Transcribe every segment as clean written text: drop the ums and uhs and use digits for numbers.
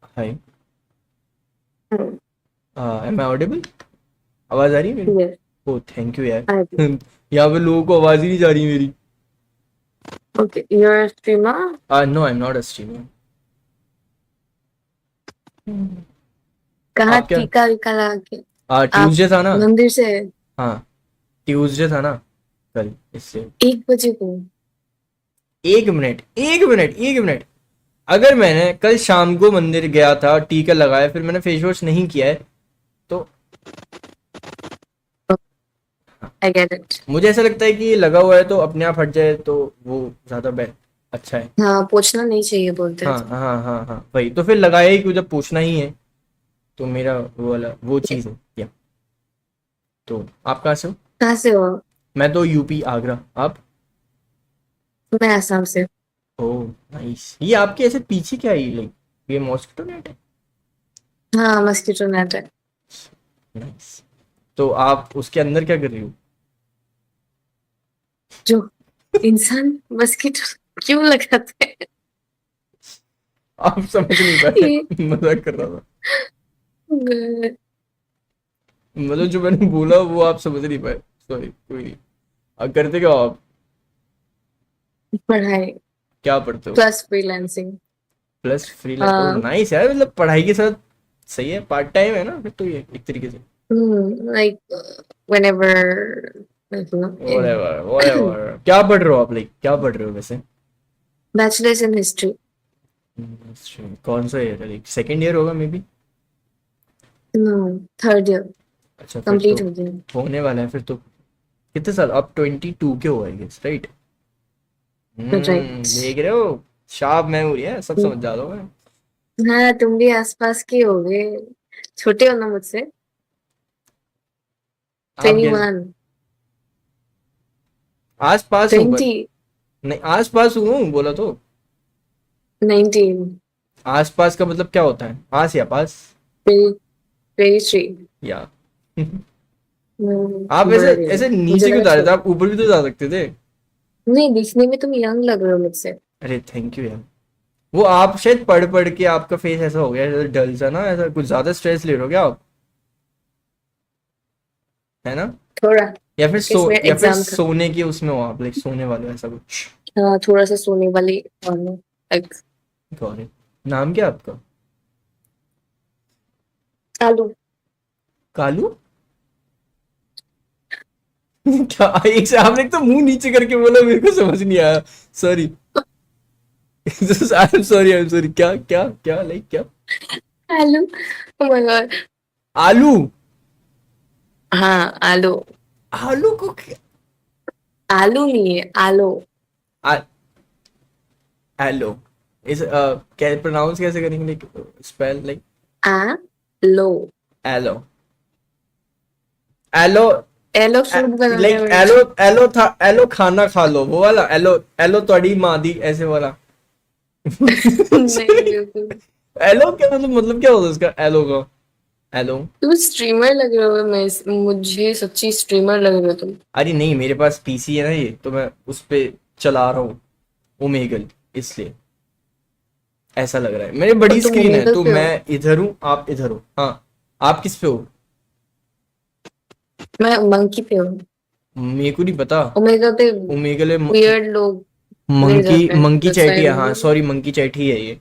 Hi. Hmm. Am I audible? आवाज आ रही है मेरी? Yes, ओ थैंक यू यार। I do. यहाँ पे लोगों को आवाज ही नहीं जा रही मेरी। Okay, you're a streamer? No, I am not a streamer. कहाँ आप क्या? टीका वीका लगा के? आप ट्यूसडे था ना। मंदिर से हाँ, ट्यूसडे था ना कल, इससे। 1 बजे को? एक मिनट, एक मिनट, एक मिनट। अगर मैंने कल शाम को मंदिर गया था, टीका लगाया, फिर मैंने फेस वॉश नहीं किया है, तो I get it. मुझे ऐसा लगता है कि ये लगा हुआ है तो अपने आप हट जाए तो वो ज्यादा अच्छा है। हाँ, पूछना नहीं चाहिए बोलते हैं हाँ तो। हाँ हाँ हाँ, वही तो, फिर लगाया ही क्यों जब पूछना ही है। तो मेरा वो वाला वो चीज़ है या। तो आप कहाँ से हो? कहाँ से हो? मैं तो यूपी आगरा। आप? मैं आसाम से। Oh nice. ये आपके ऐसे पीछे क्या है, लाइक ये मॉस्किटो नेट है? हाँ, मस्कीटो नेट है। नाइस। तो आप उसके अंदर क्या कर रही हो? जो इंसान मस्कीटो क्यों लगाते हैं? आप समझ नहीं पाए। ये मजाक कर रहा था। मतलब जो मैंने बोला वो आप समझ नहीं पाए। सॉरी, कोई नहीं। करते क्या हो आप? पढ़ाई क्या पढ़ते हो? Plus freelancing. Plus freelance. Oh nice यार, मतलब पढ़ाई के साथ सही है, पार्ट टाइम है ना फिर तो ये एक तरीके से। Like whenever like, in whatever whatever. क्या पढ़ रहे हो आप, लाइक क्या पढ़ रहे हो वैसे? bachelor's in history. कौन सा ईयर है, लाइक सेकंड ईयर होगा may be? No, third year अच्छा फिर तो complete हो गया। होने वाला है फिर तो। कितने साल? आप 22 के हो आई गेस, राइट? राइट। देख रहे हो? शार्प मेमोरी है, सब समझ जाता हूँ मैं। हाँ, तुम भी आसपास के होगे। छोटे हो ना मुझसे। आप ट्वेंटी गेस। वन आस पास हूँ पर। 20 नहीं, आस पास हूँ बोला तो। 19 आस पास का मतलब क्या होता है, पास या पास? 23। या आप ऐसे बड़े हो। ऐसे मुझे नीचे क्यों लगा जा रहे थे, छोटे। आप ऊपर भी तो जा सकते थे। नहीं, दिखने में तुम यंग लग रहे हो मुझसे। अरे थैंक यू यार। वो आप शायद पढ़ पढ़ के आपका फेस ऐसा हो गया, ऐसा डल सा ना, ऐसा कुछ ज्यादा स्ट्रेस ले रहे हो क्या आप? है ना? थोड़ा। इसमें या फिर एग्जाम था। सोने के उसमें हो आप, लाइक सोने वाले हो, ऐसा कुछ? हाँ, थोड़ा सा सोने वाली। और लाइक गॉट इट। नाम क्या है आपका? आलू। कालू? क्या? एक से आपने एक तो मुंह नीचे करके बोला, मेरे को समझ नहीं आया। Sorry. I am sorry, I am sorry. क्या क्या क्या, लाइक क्या? आलू। Oh my God. आलू? हाँ, आलू। आलू को आलू नहीं है, आलो। आ, एलो। इस क्या प्रोनाउंस कैसे करेंगे, लाइक स्पेल लाइक? आ लो। एलो। एलो। एलो फ्रूट बनाने लाइक में। एलो। एलो था, एलो खाना खा लो वो वाला एलो। एलो तोड़ी माँ दी ऐसे वाला। नहीं, बिल्कुल। एलो क्या मतलब क्या होता है इसका, एलो का? एलो। तुम स्ट्रीमर लग रहे हो। मैं मुझे सच्ची स्ट्रीमर लग रहे हो तुम। अरे नहीं, मेरे पास पीसी है ना, ये तो मैं उस पे चला रहा हूँ ओमेगल, इसलिए ऐसा लग रहा है। मेरी और बड़ी तुम स्क्रीन है ओमेगल तो पे मैं हो? इधर हूँ, आप इधर हो। हाँ। आप किस पे हो? मैं मंकी पे हूँ। मेरे को नहीं पता। ओमेगल पे ओमेगल है वियर्ड लोग ले मंकी। जाते हैं, मंकी दैट्स चैट व्हाई ही आई है, डोंट हाँ नो। सॉरी, मंकी चैट ही है ये।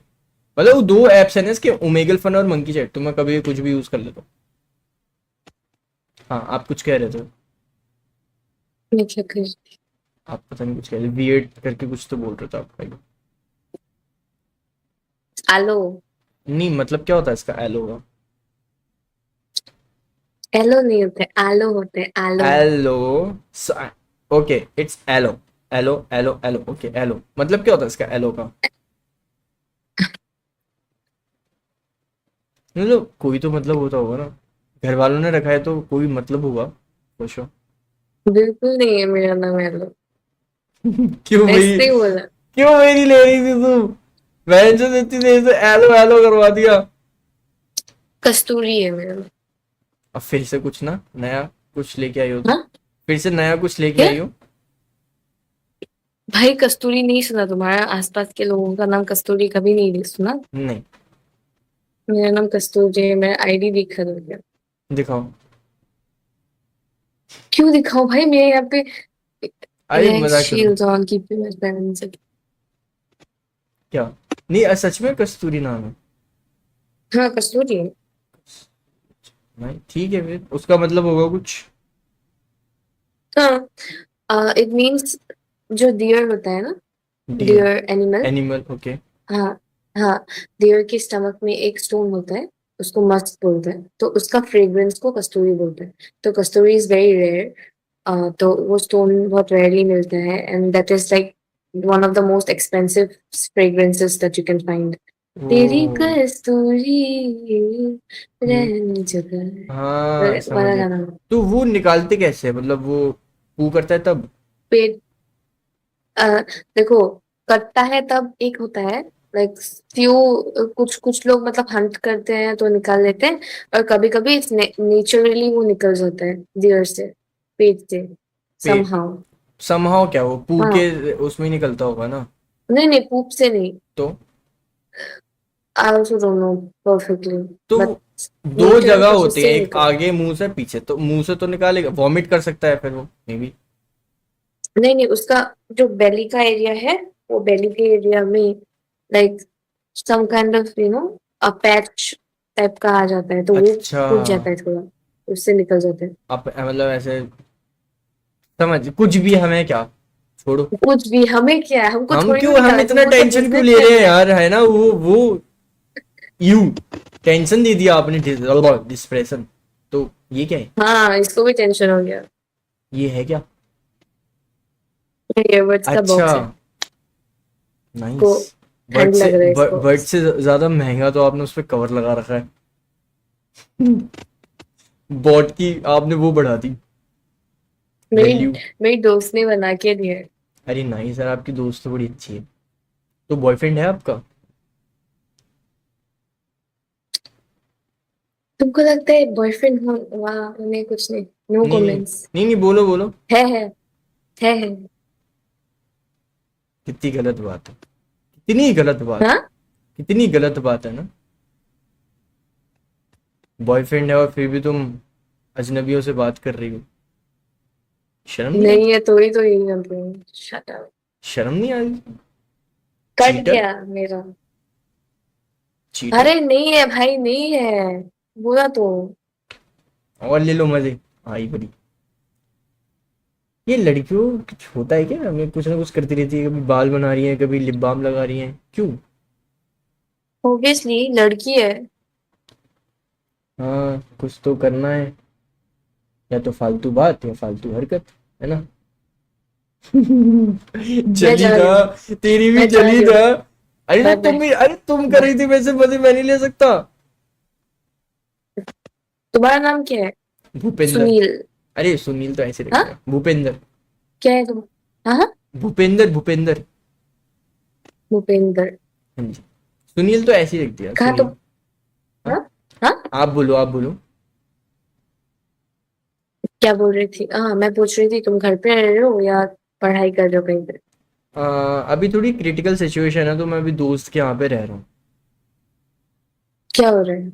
मतलब वो दो एप्स है ना इसके, ओमेगल फन और मंकी चैट, तो मैं कभी कुछ भी यूज कर लेता हूँ। हाँ, आप कुछ कह रहे थे। मैं क्या कर। आप पता नहीं कुछ कह रहे, वियर्ड करके कुछ तो बोल रहे थे आप भाई। आलो। नहीं, मतलब क्या होता है इसका, एलो का? एलो नहीं होते, आलो होते, आलो। एलो। ओके, इट्स एलो। एलो एलो एलो, ओके एलो मतलब क्या होता है इसका, एलो का? मतलब कोई तो मतलब होता होगा ना। घर वालों ने रखा है तो कोई मतलब होगा। खुश हो? बिल्कुल नहीं है मेरा नाम एलो। क्यों मेरी? ऐसे ही बोला। क्यों मेरी ले रही थी तू? बहन जो इतनी देर से एलो एलो करवा दिया। कस्तूरी है मेरा नाम। अब फिर से कुछ ना नया कुछ लेके आई हो तुम? हाँ। फिर से नया कुछ लेके क्या? आई हो? भाई, कस्तूरी नहीं सुना तुम्हारा? आसपास के लोगों का नाम कस्तूरी कभी नहीं सुना? नहीं। मेरा नाम कस्तूरी है, मेरा आईडी दिखा दो क्या? दिखाओ। क्यों दिखाऊं भाई, मेरे यहाँ पे अरे रिलैक्स मजाक करो। Shield on keeping my balance. क्या? नहीं सच में कस्तूरी नाम है? हाँ कस्तूरी है। नहीं ठीक है, फिर उसका मतलब होगा कुछ। हाँ इट मीन्स जो डियर होता है ना, deer. Deer animal. Animal, okay. हाँ हाँ, डियर के स्टमक में एक स्टोन होता है, उसको मस्क बोलते हैं, तो उसका फ्रेग्रेंस को कस्तूरी बोलते हैं। तो कस्तूरी इज वेरी रेयर। तो वो स्टोन बहुत रेयरली मिलता है, and that is like one of the most expensive fragrances that you can find. तेरी ओ। कस्तूरी हम्म, रहनी जगह हाँ समझ वाला गया। गाना। तो वो निकालते कैसे हैं? मतलब वो पू करता है तब? पेट अ, देखो, कटता है तब एक होता है, लाइक फ्यू, कुछ कुछ लोग मतलब हंट करते हैं तो निकाल लेते हैं, और कभी कभी नेचुरली वो निकल जाता है डियर से, पेट से, पेट? समहाउ। समहाउ क्या वो पू हाँ, के उसमें ही निकलता होगा ना? नहीं नहीं, पूप से नहीं। तो I also don't know perfectly, तो बट दो नेचुरल जगह प्रोसेस होती है, से ही एक निकल। आगे मुंह से, पीछे। तो मुंह से तो निकालेगा, वॉमिट कर सकता है फिर वो मे बी। नहीं नहीं, उसका जो बेली का एरिया है, वो बेली के एरिया में like some kind of a patch type का आ जाता है, तो वो अच्छा। फूट जाता है थोड़ा, उससे निकल जाता है। आप मतलब ऐसे समझ, कुछ भी हमें क्या, छोड़ो। कुछ भी हमें क्या है, हमको हम थोड़ी ना क्यों, हम निकाला, इतना तुमको तो टेंशन क्यों बिजनेस ले रहे हैं करना है। यार, है ना? वो यू टेंशन दे दिया आपने, डिस्प्रेशन। तो ये क्या है? हाँ, इसको भी टेंशन हो गया। ये है क्या? ये ईयरबड्स का अच्छा। बॉक्स है, को नाइस। बर्ड ठंड से लग रहा है इसको। बर्ड से ज्यादा महंगा तो आपने उस पर कवर लगा रखा है। बॉट की आपने वो बढ़ा दी, मेरी वैल्यू। मेरी दोस्त ने बना के दिया है। अरे नहीं सर, आपकी दोस्त तो बड़ी अच्छी है। तो बॉयफ्रेंड है आपका? तुमको लगता है बॉयफ्रेंड हो वहाँ उन्हें कुछ नहीं? नो नहीं नहीं कमेंट्स। नहीं नहीं, बोलो बोलो। है है है। कितनी गलत बात है, कितनी गलत बात है, हाँ, कितनी गलत बात है ना। बॉयफ्रेंड है और फिर भी तुम अजनबियों से बात कर रही हो। शर्म नहीं आती? नहीं है तो यही कर रही हूँ। Shut up. शर्म नहीं आती? Cut cheater. गया मेरा। चीटर। अरे नहीं है भाई, नहीं है, बोला तो। और ले लो मजे। आई बड़ी। ये लड़कियों कुछ होता है क्या, हमें कुछ ना कुछ करती रहती है, कभी बाल बना रही है, कभी लिप बाम लगा रही है, क्यों? ऑब्वियसली लड़की है। हाँ कुछ तो करना है, या तो फालतू बात या फालतू हरकत, है ना? मैं चली जा रही था, हूँ। तेरी भी मैं जा चली रही था। हूँ। अरे तो बाय तुम बाय। भी, अरे तुम कर बाय। रही थी वैसे मजे, मैं नहीं ले सकता? तुम्हारा नाम क्या है? भूपेंद्र। सुनील? अरे सुनील तो ऐसे रख हाँ, दिया, भूपेंद्र। क्या है तुम? हाँ हाँ, भूपेंद्र भूपेंद्र। भूपेंद्र। हाँ जी। सुनील तो ऐसे ही रख दिया, कहा सुनील। तुम? हाँ। हाँ हाँ, आप बोलो, आप बोलो। क्या बोल रही थी? हाँ, मैं पूछ रही थी तुम घर पे रह रहे हो या पढ़ाई कर रहे हो कहीं पे? अभी थोड़ी क्रिटिकल सिचुएशन है, तो मैं अभी दोस्त के यहाँ पे रह रहा हूँ। क्या हो रहा है?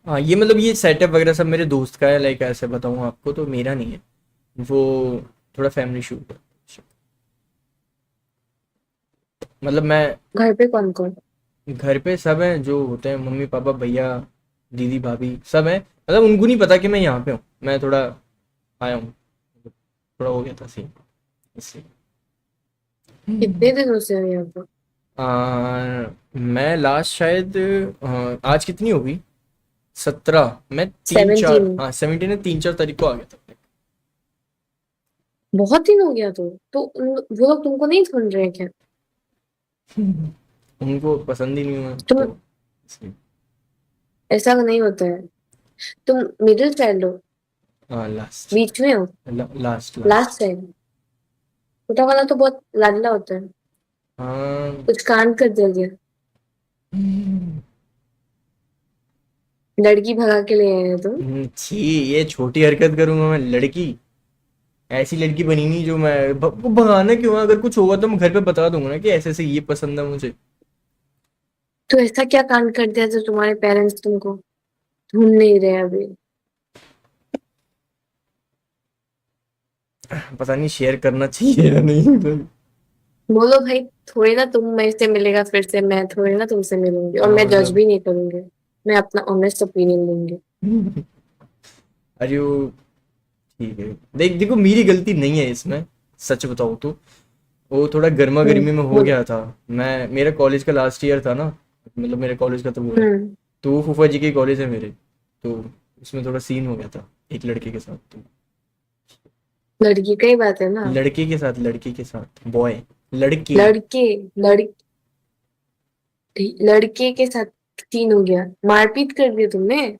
हाँ ये मतलब ये सेटअप वगैरह सब मेरे दोस्त का है, लाइक ऐसे बताऊँ आपको, तो मेरा नहीं है वो। थोड़ा फैमिली शूट है। मतलब मैं, घर पे कौन कौन? घर पे सब हैं जो होते हैं, मम्मी पापा भैया दीदी भाभी सब हैं। मतलब उनको नहीं पता कि मैं यहाँ पे हूँ, मैं थोड़ा आया हूँ, थोड़ा हो गया था सीन इसलिए। कितने दिनों से हो यहाँ पे? मैं लास्ट शायद आज कितनी होगी, 17। मैं तीन 17? चार, हाँ 17 है, 3-4 तारीख को आ गया था। बहुत दिन हो गया तो वो लोग तुमको नहीं सुन रहे हैं क्या? उनको पसंद ही नहीं हुआ तुम, तो इसलिए। ऐसा नहीं होता है। तुम मिडिल चाइल्ड हो? हाँ लास्ट। बीच में हो? Last last last. चाइल्ड? छोटा वाला तो बहुत लाडला होता है। हाँ। कुछ कांड कर दिया? लड़की भगा के ले आए हो तुम? छी, ये छोटी हरकत करूंगा मैं? लड़की, ऐसी लड़की बनी नहीं जो मैं वो भगाना क्यों है? अगर कुछ होगा तो मैं घर पे बता दूंगा ना कि ऐसे ऐसे ये पसंद है मुझे। तो ऐसा क्या कांड कर दिया जो तुम्हारे पेरेंट्स तुमको ढूंढ नहीं रहे अभी? पता नहीं शेयर करना चाहिए या नहीं भाई। बोलो भाई, थोड़ी ना तुम मेरे से मिलेगा फिर से, मैं थोड़ी ना तुमसे मिलूंगी, और हाँ मैं जज मतलब भी नहीं करूंगी। मैं अपना ऑनेस्ट ओपिनियन दूंगी। अरे वो ठीक है, देख देखो मेरी गलती नहीं है इसमें, सच बताऊँ तो। वो थोड़ा गर्मा गर्मी में हो बोलो। गया था। मैं मेरा कॉलेज का लास्ट ईयर था ना, मतलब मेरे कॉलेज का तो वो है। हम्म। तो वो फूफा जी के कॉलेज है मेरे, तो उसमें थोड़ा सीन हो गया था एक लड़के के साथ। तो लड़की का ही बात है ना? लड़के के साथ बॉय, लड़के। लड़के, लड़के के साथ सीन हो गया, मारपीट कर दी तुमने?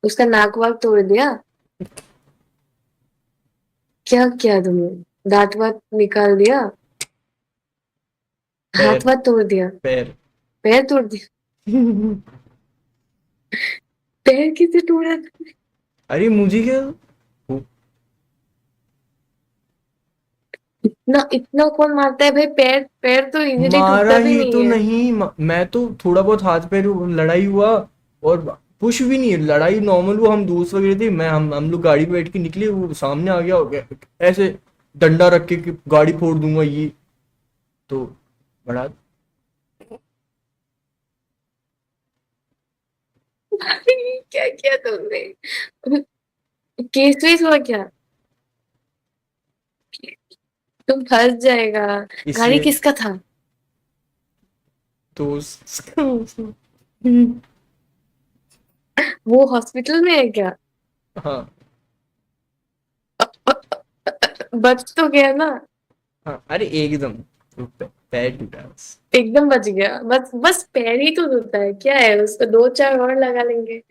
उसका नाक वाक तोड़ दिया? क्या किया तुमने? दांत वात निकाल दिया? हाथ पैर, वाथ तोड़ दिया? पैर। पैर तोड़ दिया? पैर किसे तोड़ा था? अरे मुझे क्या, इतना इतना कौन मारता है भाई? पैर पैर तो इजीली मारा टूटता भी ही नहीं तो है। नहीं, मैं तो थोड़ा बहुत हाथ पैर लड़ाई हुआ, और कुछ भी नहीं, लड़ाई नॉर्मल हुआ। हम दोस्त वगैरह थे, मैं हम लोग गाड़ी पे बैठ के निकले, वो सामने आ गया ऐसे डंडा रख के कि गाड़ी फोड़ दूंगा ये। तो बड़ा, भाई, क्या किया तुमने? केस वेस हुआ क्या? तुम फंस जाएगा। गाड़ी इसलिए किसका था? तो वो हॉस्पिटल में है क्या? हाँ बच तो गया ना? हाँ, अरे एकदम पैर टूटा बस। एकदम बच गया? बस बस पैर ही तो टूटा है, क्या है उसको, दो चार और लगा लेंगे।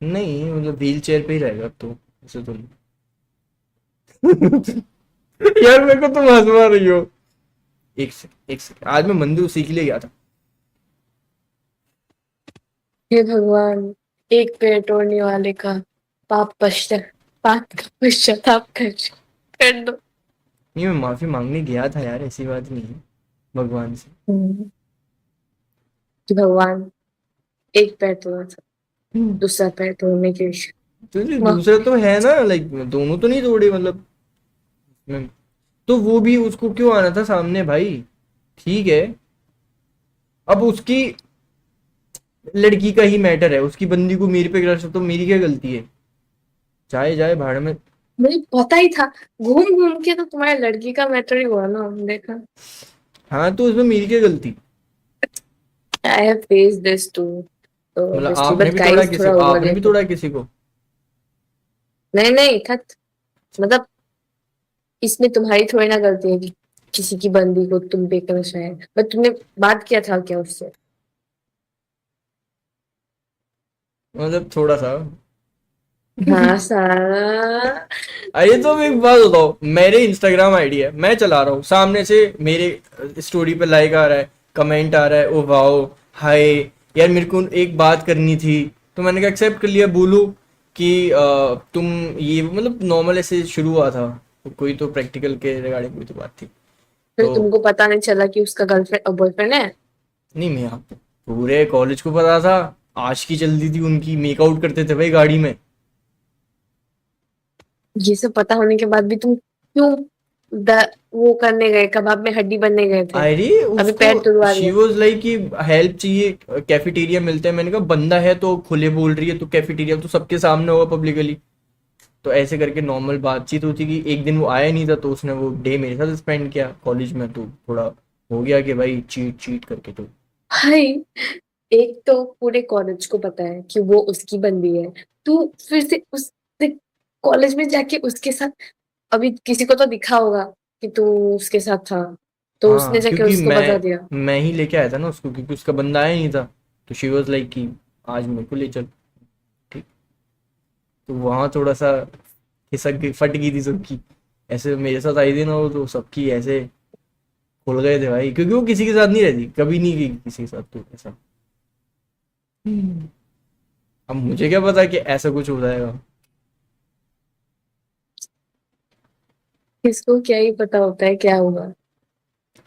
नहीं मतलब व्हील चेयर पे ही रहेगा अब तो, ऐसे तो नहीं। यार मेरे को तुम हंसवा रही हो। एक सेकंड, आज मैं मंदिर उसी के लिए गया था। हे भगवान, एक पैर तोड़ने वाले का पाप का पश्चाताप कर दो। नहीं मैं माफी मांगने गया था यार, ऐसी बात नहीं है, भगवान से। हम्म, कि भगवान, एक पैर तोड़ा था, दूसरा पैर तोड़ने की तो जो वाह। दूसरा तो है ना, लाइक दोनों तो नहीं तोड़े मतलब। तो वो भी उसको क्यों आना था सामने भाई, ठीक है। अब उसकी लड़की का ही मैटर है, उसकी बंदी को मेरे पे क्रश है, तो मेरी क्या गलती है, चाहे जाए भाड़ में। मुझे पता ही था, घूम घूम के तो तुम्हारे लड़की का मैटर ही हुआ ना, देखा। हाँ तो उसमें मेरी क्या गलती, I have face this too, तो मतलब ऑब्वियसली, बट गाइस थोड़ा ओवर आपने भी रिएक्ट। तोड़ा किसी को। नहीं नहीं खत, मतलब इसमें तुम्हारी थोड़ी ना गलती है कि किसी की बंदी को तुम पे क्रश है, बट तुमने बात किया था क्या उससे? मतलब थोड़ा सा। हाँ सारा। अरे तो एक बात बताओ, मेरे इंस्टाग्राम आईडी है, मैं चला रहा हूँ, सामने से मेरे स्टोरी पे लाइक आ रहा है, कमेंट आ रहा है, ओ वाओ, हाय। यार मेरे को एक बात करनी थी, तो मैंने क्या एक्सेप्ट कर लिया, बोलूँ कि तुम ये मतलब नॉर्मल ऐसे शुरू हुआ था, तो कोई तो प्रैक्टिकल के रिगार्डिंग कोई तो बात थी। फिर तो तुमको पता नहीं चला कि उसका गर्लफ्रेंड और बॉयफ्रेंड है? नहीं मैं पूरे कॉलेज को पता था, आशिकी चलती थी उनकी, मेकआउट करते थे भाई गाड़ी में। ये सब पता होने के बाद भी तुम क्यों वो करने गए, कबाब में हड्डी बनने गए थे? अरे अभी उसको, पैर तुड़वा शी दिया? वॉज लाइक कि हेल्प चाहिए, कैफेटेरिया मिलते हैं, मैंने कहा बंदा है तो खुले बोल रही है, तो कैफेटेरिया तो सबके सामने होगा पब्लिकली। तो ऐसे करके नॉर्मल बातचीत होती कि एक दिन वो आया नहीं था, तो उसने वो डे मेरे साथ स्पेंड किया कॉलेज में, तो थोड़ा हो गया कि भाई चीट चीट करके तो। भाई, एक तो पूरे कॉलेज को पता है कि वो उसकी बंदी है, तू फिर से उस कॉलेज में जाके उसके साथ, अभी किसी को तो दिखा होगा कि तू उसके साथ था, तो उसने हाँ जाके क्योंकि उसको बता दिया। मैं ही लेके आया था ना उसको, क्योंकि उसका बंदा आया नहीं था। तो शी वॉज लाइक कि आज मेरे को ले चल, ठीक। तो वहाँ थोड़ा सा खिसक गई, फट गई थी सबकी। ऐसे मेरे साथ आई थी ना वो, तो सबकी ऐसे खुल गए थे भाई, क्योंकि वो किसी के साथ नहीं रहती, कभी नहीं गई किसी के साथ, तो ऐसा। अब मुझे क्या पता कि ऐसा कुछ हो जाएगा। किसको क्या ही पता होता है क्या होगा।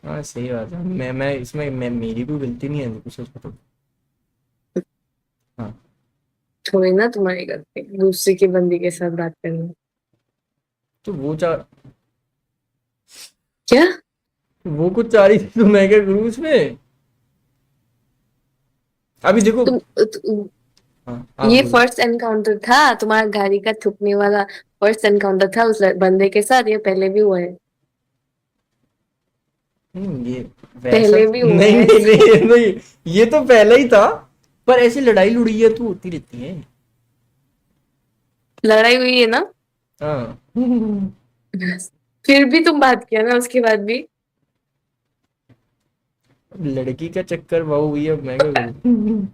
हाँ सही बात है। मैं इसमें मैं मेरी कोई गलती नहीं है, कुछ सच बताओ। हाँ। थोड़ी ना तुम्हारी गलती दूसरे की बंदी के साथ बात करना। तो वो चाह क्या? वो कुछ चाह रही थी तो मैं क्या करूँ उसमें? अभी देखो। तुम हाँ आप ये बोलो। फर्स्ट एनकाउंटर था तुम्हारा, गाड़ी का थूकने वाला फर्स्ट एनकाउंटर था उस बंदे के साथ, ये पहले भी हुआ है। ये वैसा पहले भी हुआ नहीं है नहीं ऐसा। नहीं नहीं, ये तो पहले ही था। पर ऐसी लड़ाई लुड़िया तो होती रहती है। लड़ाई हुई है ना? हाँ। फिर भी तुम बात किया ना उसके बाद भी। लड़की का चक्कर वाह हुई, अब मैं क्या करूँ?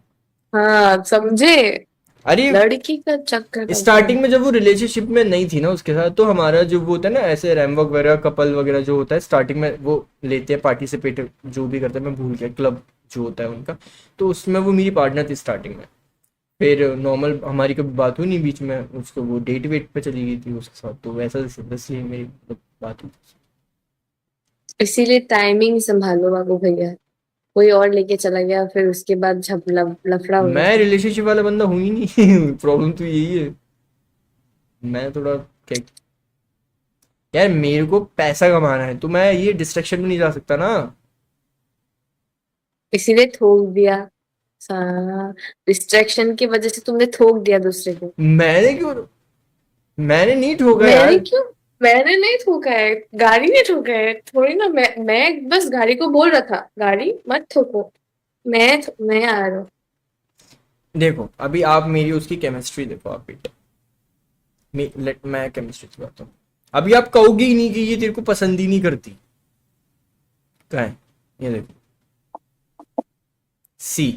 हाँ समझे। अरे लड़की का चक्कर का क्या? स्टार्टिंग में जब वो रिलेशनशिप में नहीं थी ना उसके साथ, तो हमारा जो वो होता है ना ऐसे रैम वगैरह कपल वगैरह जो होता है स्टार्टिंग में वो लेते हैं पार्टिसिपेट, जो भी करते हैं मैं भूल गया, क्लब जो होता है उनका। तो उसमें वो मेरी पार्टनर थी स्टार्टिंग में। फिर नॉर्मल हमारी कभी बात हुई नहीं बीच में, उसको वो डेट वेट पे चली गई थी उसके साथ, तो वैसा बस ये मेरी मतलब बात हुई थी। इसीलिए टाइमिंग संभालो बाबू भैया। कोई और लेके चला गया फिर उसके बाद लफड़ा हो गया मैं फिर। रिलेशनशिप वाला बंदा हूँ ही नहीं। प्रॉब्लम तो यही है। मैं थोड़ा क्या, यार मेरे को पैसा कमाना है तो मैं ये डिस्ट्रक्शन में नहीं जा सकता ना। इसीलिए थोक दिया सारा। डिस्ट्रैक्शन की वजह से तुमने थोक दिया दूसरे को। मैंने क्यों, मैंने नहीं ठोका मैंने यार। क्यों? मैंने नहीं थूका है। गाड़ी ने ठोका है थोड़ी ना। मैं बस गाड़ी को बोल रहा था गाड़ी मत ठोको। मैं आ रहा हूँ। देखो अभी आप मेरी उसकी केमिस्ट्री देखो आप बेटा। मैं केमिस्ट्री की बात हूँ। अभी आप कहोगे ही नहीं कि ये तेरे को पसंद ही नहीं करती। क्या है? ये देखो। सी।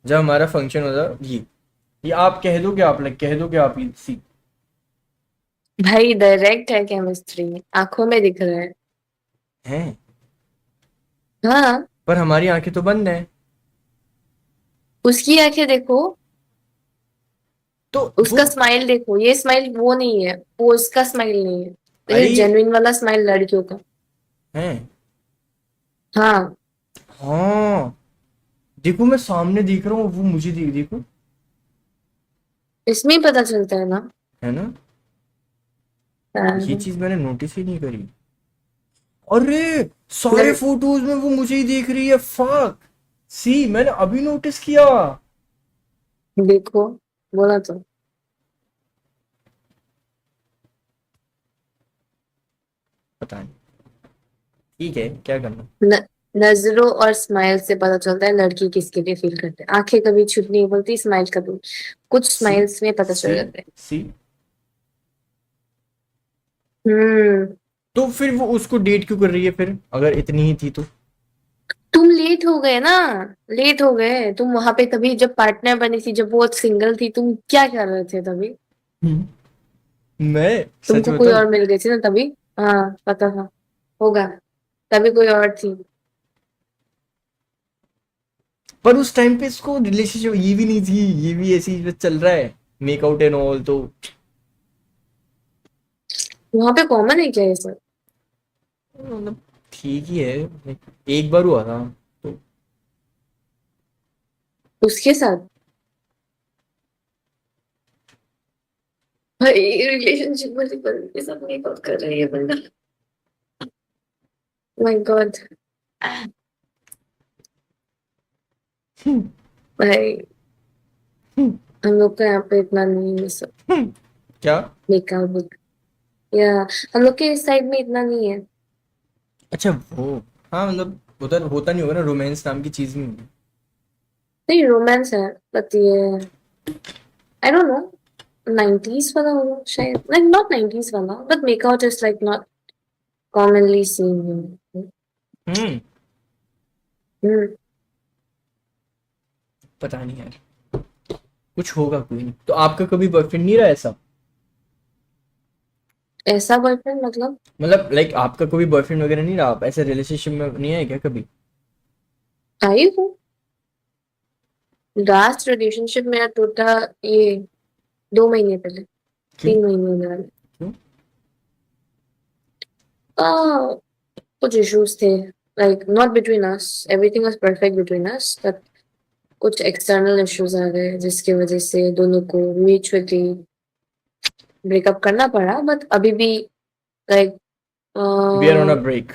जब हमारा फंक्शन होता ये आप कह दो कि आप लाइक कह दो कि आप ये सी। भाई डायरेक्ट है केमिस्ट्री। आंखों में दिख रहा है। हैं? हाँ। पर हमारी आंखें तो बंद हैं। उसकी आंखें देखो। तो वो उसका स्माइल देखो। ये स्माइल वो नहीं है। वो उसका स्माइल नहीं है। ये अरे जेन्युइन वाला स्माइल लड़कियों का। हैं। हाँ। हाँ। देखो मैं सामने देख रहा हूँ वो मुझे देख देखो। इसमें ही पता चलता है ना। है ना? ये हाँ। चीज मैंने नोटिस ही नहीं करी। अरे सारे लड़ फोटोज में वो मुझे ही देख रही है, फक। सी मैंने अभी नोटिस किया। देखो बोला तो। पता नहीं। ठीक है क्या करना। न, नजरों और स्माइल से पता चलता है लड़की किसके लिए फील करते हैं। आंखें कभी झूठ नहीं बोलती, स्माइल कभी। कुछ सी स्माइल्स में पता चल सी जाता है। सी। हम्म। तो फिर वो उसको डेट क्यों कर रही है फिर, अगर इतनी ही थी तो? तुम लेट हो गए ना। लेट हो गए तुम वहां पे तभी जब पार्टनर बनी थी, जब वो सिंगल थी। तुम क्या कर रहे थे तभी? मैं सच तुमको कोई बताऊं। और मिल गई थी ना तभी। हाँ पता था। होगा। तभी कोई और थी। पर उस टाइम पे इसको रिलेशनशिप ये भी नहीं थी, ये भी ऐसी बस चल रहा है, मेकआउट एंड ऑल तो। वहां पे कॉमन है क्या ये सब? मतलब ठीक ही है, एक बार हुआ था तो। उसके साथ? भाई रिलेशनशिप वाली बंदी के साथ मेकआउट कर रही है बंदा। My God. भाई हम लोग का यहाँ पे इतना नहीं है ये सब। क्या? मेकआउट या हम लोग के इस साइड में इतना नहीं है। अच्छा वो, हाँ मतलब उधर होता नहीं होगा ना, रोमांस नाम की चीज नहीं होगी। नहीं रोमांस है। बट ये आई डोंट नो। 90s वाला होगा शायद, लाइक नॉट 90s वाला, but make out is like not commonly seen. Hmm. Hmm. पता नहीं यार, कुछ होगा कोई नहीं। तो आपका कभी बॉयफ्रेंड नहीं रहा ऐसा? ऐसा बॉयफ्रेंड मतलब? मतलब लाइक आपका कोई बॉयफ्रेंड वगैरह नहीं रहा, आप ऐसे रिलेशनशिप में नहीं आए क्या कभी? आई हूँ। लास्ट रिलेशनशिप मेरा टूटा ये 2 महीने पहले। क्यों? 3 महीने होने वाले। क्यों? आ, कुछ इश्यूज थे। like not between us, everything was perfect between us, but कुछ external issues आ गए जिसकी वजह से दोनों को mutually ब्रेकअप करना पड़ा, बट अभी भी like We are on a uh, break.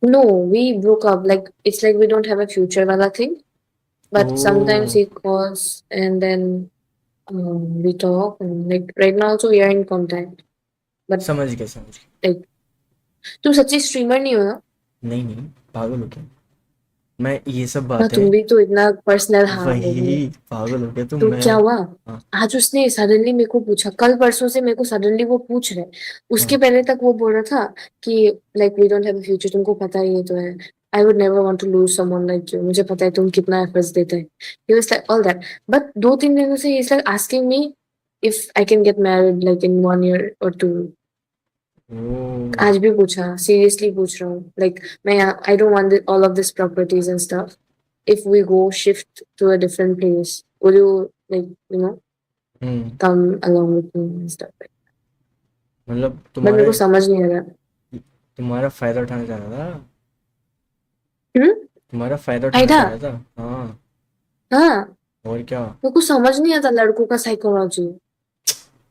no, we broke up. Like it's like we don't have a future wala thing. But sometimes Oh, he calls and then we talk, and like right now also we are in contact. But समझ गया समझ गया। like तुम सच्ची streamer नहीं हो ना? नहीं नहीं, पागल हो क्या? मैं ये सब हाँ, बातें, तुम भी तो इतना पर्सनल, हाँ वो भी। वही, पागल हो गया तुम। तो मैं, क्या हुआ? हाँ आज उसने सडनली मेरे को पूछा, कल परसों से मेरे को सडनली वो पूछ रहे। उसके हाँ। पहले तक वो बोल रहा था कि like we don't have a future, तुमको पता ही है तो है। I would never want to lose someone like you, मुझे पता है तुम कितना एफर्ट्स देते हैं। He was like all that, but 2-3 दिनों से he is like asking me if I can get married like in 1 year or 2। Oh, आज भी पूछा, सीरियसली पूछ रहा हूँ, लाइक मैं I don't want all of this properties and stuff. if we go shift to a different place, will you like hmm, come along with me and stuff like मतलब but मेरे तुम्हारे, को समझ नहीं आ रहा। तुम्हारा फायदा उठाना चाह रहा था, हम्म। तुम्हारा फायदा उठाना फायदा? चाह रहा था, हाँ। हाँ, और क्या? मेरे को समझ नहीं आता लड़कों का साइकोलॉजी।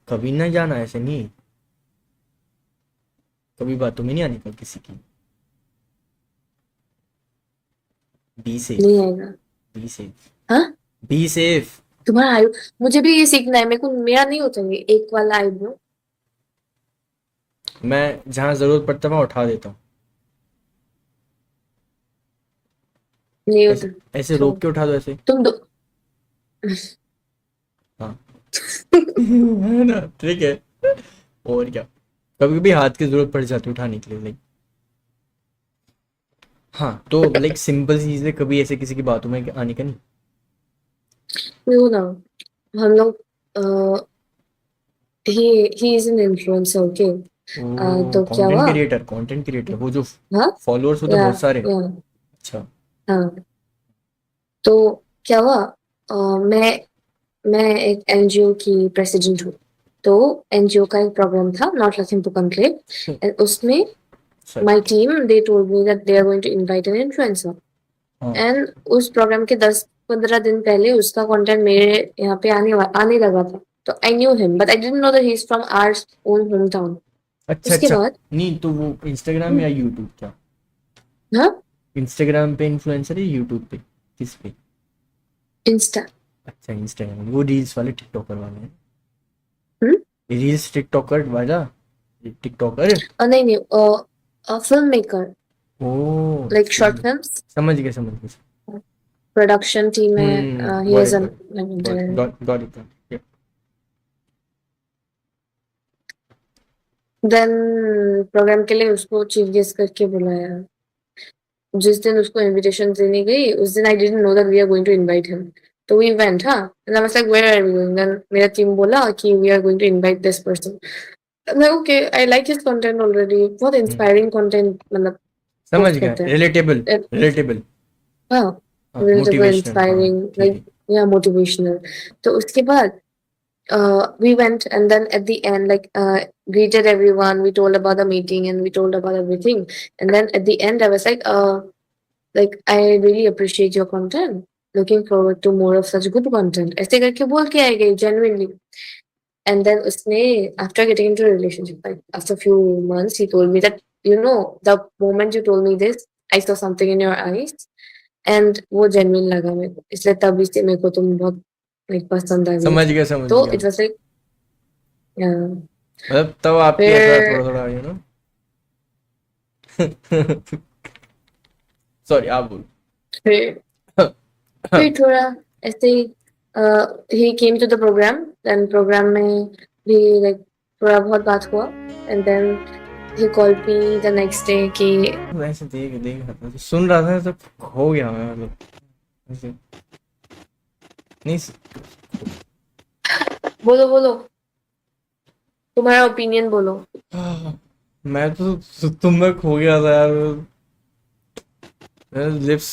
कभी ना जाना, ऐसे नहीं, कभी बातों में नहीं आने का किसी की। बी नहीं सेफ, आएगा। बी सेफ, हाँ, बी सेफ। तुम्हारा आयु, मुझे भी ये सीखना है। मेरे को मेरा नहीं होता ये एक वाला आईब्रो। मैं जहाँ जरूरत पड़ता है मैं उठा देता हूँ। नहीं ऐसे, होता। ऐसे तो रोक के उठा दो ऐसे। तुम दो। हाँ। है ना, ठीक है। और क्या, कभी भी हाथ की जरूरत पड़ जाती है उठाने के लिए, लाइक। हाँ, तो लाइक सिंपल सी चीजें कभी ऐसे किसी की बातों में आने का नहीं। देखो ना, हम लोग he is an influencer, okay. Oh, तो क्या कंटेंट हुआ? क्रिएटर, कंटेंट क्रिएटर, वो जो हाँ, फॉलोअर्स होते हैं या बहुत सारे। या अच्छा। हाँ। तो क्या हुआ? अ, मैं मैं एक एनजीओ की प्रेसिडेंट हूँ। तो एनजीओ का एक प्रोग्राम था, नॉट लखीमपुर कॉन्क्लेव, एंड उसमें sorry. My team they told me that they are going to invite an influencer. हाँ। एंड उस प्रोग्राम के 10-15 दिन पहले उसका कंटेंट मेरे यहाँ पे आने लगा था। तो I knew him, but I didn't know that he is from our own home town. अच्छा उसके अच्छा। बाद नहीं तो वो इंस्टाग्राम या यूट्यूब क्या? हाँ, इंस्टाग्राम पे इन्फ्लुएंसर है, यूट्यूब पे, किस पे? इंस्टा। अच्छा, इंस्टाग्राम, वो रील्स वाले टिकटॉकर वाले हैं। हम्म। रील्स टिकटॉकर वाला, टिकटॉकर। नहीं नहीं, film maker, oh, like short films, समझ गया समझ गया। प्रोडक्शन टीम में। He got is it, an got it. Then programme के लिए उसको चीफ गेस्ट करके बुलाया। जिस दिन उसको इनविटेशन देने गई, उस दिन I didn't know that we are going to invite him. तो वी वेंट, हाँ, and I was like where are we going? Then मेरा टीम बोला कि we are going to invite this person. मैं okay, I like his content already, बहुत inspiring content मतलब समझ post गया, करता है। Relatable, And, relatable. हाँ, हाँ, रिलेटेबल, मोटिवेशनल, हाँ, इंस्पायरिंग, ठीक लाइक है। या मोटिवेशनल। तो उसके बाद we went, and then at the end, like greeted everyone, we told about the meeting and we told about everything. And then at the end I was like I really appreciate your content, looking forward to more of such good content, ऐसे करके बोल के आई गई genuinely. And then उसने, after getting into a relationship, like after a few months, he told me that, the moment you told me this, I saw something in your eyes, and वो genuine लगा मेरे को, इसलिए तभी से मेरे को तुम बहुत like पसंद आ गई। समझ तो गया। it was like, yeah. मतलब तब आपकी ऐसा थोड़ा फिर थोड़ा, सॉरी, आप बोलो। फिर फिर थोड़ा ऐसे ही he came to the program, then programme में भी like थोड़ा बहुत बात हुआ, and then he called me the next day कि वैसे देख देख रहा था, सुन रहा था तो हो गया मैं, मतलब ऐसे नहीं बोलो बोलो, तुम्हारा ओपिनियन बोलो। मैं तो तुम में खो गया था यार। लिप्स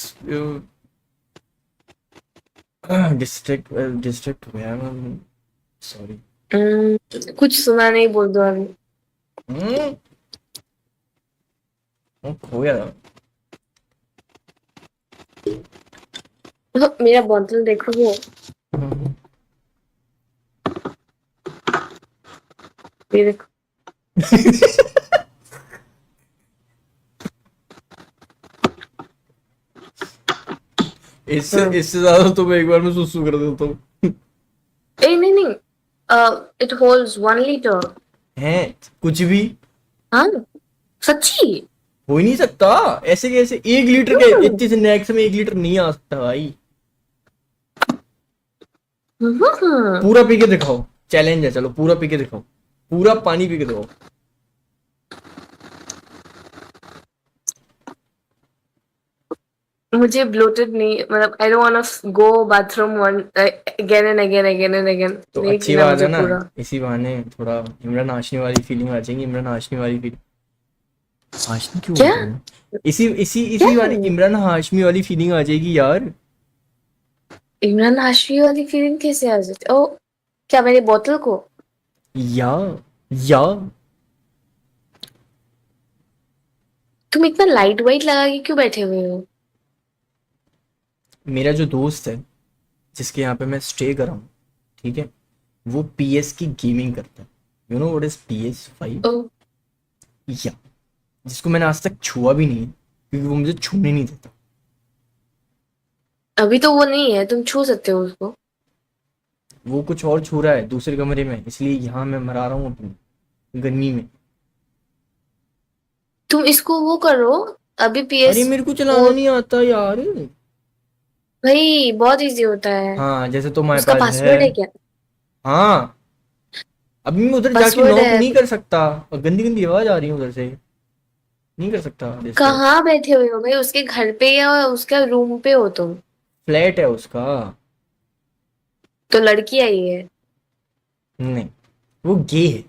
डिस्ट्रैक्ट, डिस्ट्रैक्ट हो गया मैं, सॉरी। कुछ सुना नहीं, बोल दो अभी। वो खो गया था। मेरा बॉटल देखोगे? हम्म। ये देखो। इससे इससे ज्यादा तो मैं एक बार में सुसु कर देता हूँ। ए नहीं नहीं, इट होल्ड्स 1 लीटर। है कुछ भी हाँ, सच्ची। हो ही नहीं सकता। ऐसे कैसे 1 लीटर के क्यों? इतनी स्नैक्स में 1 लीटर नहीं आ सकता भाई। हम्म। पूरा पी के दिखाओ, चैलेंज है, चलो पूरा पी के दिखाओ, पूरा पानी पी के दिखाओ। मुझे ब्लोटेड नहीं, मतलब I don't want to go bathroom one again and again again and again. तो नहीं अच्छी पीना बात है मुझे ना, पूरा। इसी बहाने थोड़ा इमरान हाशमी वाली फीलिंग आ जाएगी। इमरान हाशमी वाली फीलिंग, हाशमी क्यों क्या? बोलता हूँ? इसी इसी क्या? इसी बहाने इमरान हाशमी वाली फीलिंग आ जाएगी यार। इमरान हाशमी वाली फीलिंग कैसे आ जाती? ओ, क्या मेरी बोतल को? या या तुम इतना लाइट वाइट लगा के क्यों बैठे हुए हो? मेरा जो दोस्त है जिसके यहाँ पे मैं स्टे कर रहा हूँ, ठीक है, वो PS की गेमिंग करता है। You know what is PS5? ओ, या जिसको मैंने आज तक छुआ भी नहीं है क्योंकि वो मुझे छूने नहीं देता। अभी तो वो नहीं है, तुम छू सकते हो उसको। वो कुछ और छू रहा है दूसरे कमरे में, इसलिए यहाँ मैं मरा रहा हूँ अपनी गर्मी में। तुम इसको वो करो। अभी अरे पीएस मेरे को चलाना फोर। नहीं आता यार। भाई बहुत इजी होता है। हाँ जैसे तुम्हारे उसका पास है। पासवर्ड है क्या? हाँ, अभी मैं उधर जाके पासवर्ड नॉक है। नहीं कर सकता, और गंदी गंदी आवाज आ रही है उधर से, नहीं कर सकता डिस्टर्ब। कहाँ बैठे हुए हो भाई? उसके घर पे या उसके रूम पे हो तुम? फ्लैट है उसका। तो लड़की आई है। नहीं, वो गे है।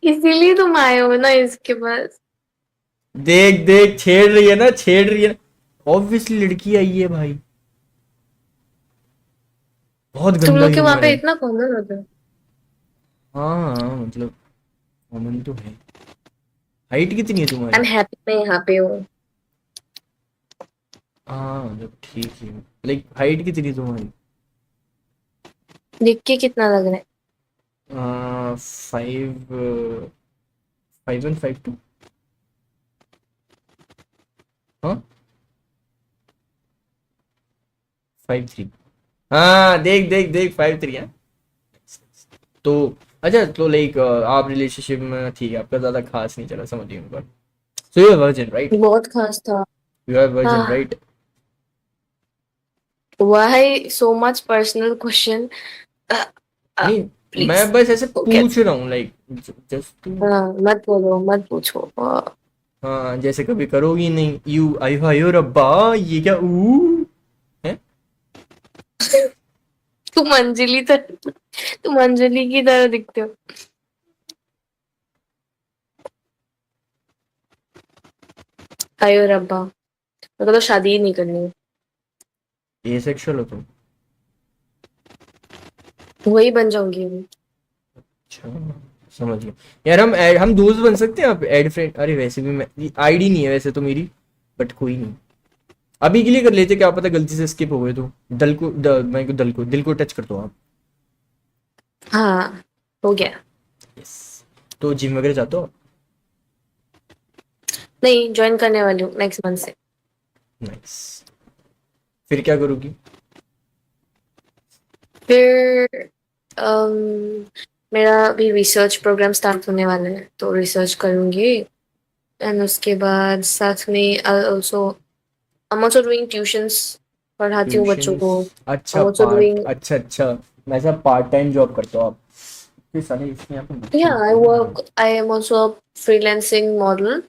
इसीलिए तुम आए हो ना इसके पास। देख देख छेड़ रही है ना, छेड़ रही है। ऑब्वियसली लड़की आई है भाई, बहुत तुम गंदा लोग के वहां ह्यूमर पे है। इतना कॉमन होता है। हाँ मतलब कॉमन तो है। हाइट कितनी है आई तुम्हारी? एम हैप्पी मैं यहाँ पे हूँ। हाँ मतलब ठीक है। लाइक हाइट कितनी है तुम्हारी? देख के कितना लग रहा है? 5'1", 5'2"। हाँ 5'3". हाँ देख देख देख 5'3" है। तो अच्छा, तो लाइक आप रिलेशनशिप में थी, आपका ज्यादा खास नहीं चला, समझ गई मैं। So you are virgin right? बहुत खास था। यू आर वर्जिन हाँ। Right? Why so much personal question? नहीं, प्लीज। मैं बस ऐसे ओके। पूछ रहा हूँ लाइक जस्ट टू। हाँ, मत बोलो मत पूछो। हाँ जैसे कभी करोगी नहीं, यू आयो आयो रब्बा, ये क्या ऊ है? तुम अंजलि तरह, तुम अंजलि की तरह दिखते हो। आयो रब्बा, मेरे को तो शादी ही नहीं करनी है। एसेक्सुअल हो तुम? वही बन जाऊंगी मैं। अच्छा, समझ गया। यार हम दोस्त बन सकते हैं आप, ऐड फ्रेंड? अरे वैसे भी मैं, आईडी नहीं है वैसे तो मेरी, बट कोई नहीं, अभी के लिए कर लेते, क्या पता गलती से स्किप हो गए तो। मैं को दिल को टच कर दो आप। हाँ, हो गया। यस। तो जिम वगैरह जाते हो? नहीं, ज्वाइन करने वाली हूँ नेक्स्ट मंथ से। नाइस। फिर क्या करोगी? फिर अम, मेरा अभी रिसर्च प्रोग्राम स्टार्ट होने वाला है, तो रिसर्च करूंगी। एंड उसके बाद साथ में also I am also doing tuitions. पढ़ाती हूँ बच्चों ट्यूशंस? को। आई अच्छा एम ऑल्सो पार्ट, डूइंग। अच्छा अच्छा, वैसा पार्ट टाइम जॉब करते हो आप? फिर सारे इसमें यहाँ पे बच्चे Yeah, होते हैं ना। I am also freelancing model.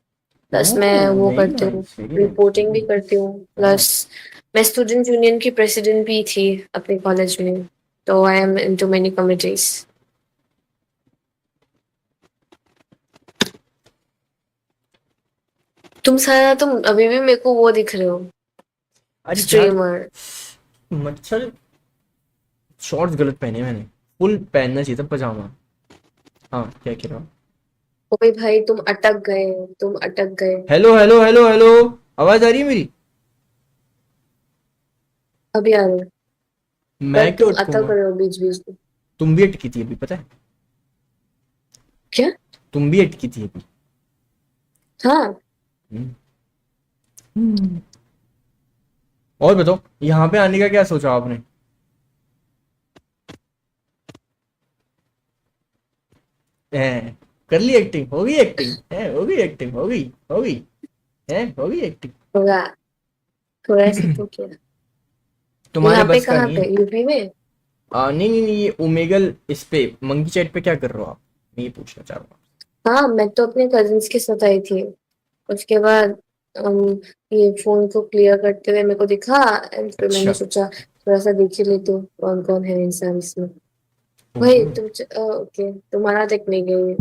Plus मैं ओह वो वेरी करती हूँ, नाइस, वेरी रिपोर्टिंग भी नाइस। करती हूँ। वाह। प्लस मैं स्टूडेंट यूनियन की प्रेसिडेंट भी थी अपने कॉलेज में। तो I am into many committees. तुम अभी भी मेरे को वो दिख रहे हो, अरे यार, स्ट्रीमर। मच्छर, शॉर्ट्स गलत पहने मैंने, फुल पहनना चाहिए था पजामा। हाँ, क्या कह रहा हूँ? ओए भाई तुम अटक गए, तुम अटक गए। हेलो हेलो हेलो हेलो, आवाज आ रही है मेरी? अभी आ रहे हो? पर मैं क्यों तुम अटक अटकूंगा? रहे हो बीच बीच में। तुम भी अटकी थी अभी, पता है? क्या? तुम भी अटकी थी अभी। हाँ। हम्म। हम्म। और बताओ, यहाँ पे आने का क्या सोचा आपने? हैं, कर ली एक्टिंग, हो गई एक्टिंग, है हो गई एक्टिंग, हो गई, है हो गई एक्टिंग। थोड़ा, थोड़ा सा तो किया। तुम्हारे यहाँ पे बस का कहाँ नहीं पे, है। यूपी में? नहीं नहीं नहीं, ये ओमेगल इस पे मंकी चैट पे क्या कर रहे हो आप? मैं ये पूछना चाह रहा हूँ। हाँ, मैं तो अपने कजिन्स के साथ आई थी। उसके बाद हम ये फोन को क्लियर करते हुए मेरे को दिखा, एंड फिर मैंने अच्छा। सोचा थोड़ा सा देख ही ले तो कौन कौन है इंसान इसमें। भाई ओह, ओके, तुम्हारा टेक्निक है ये।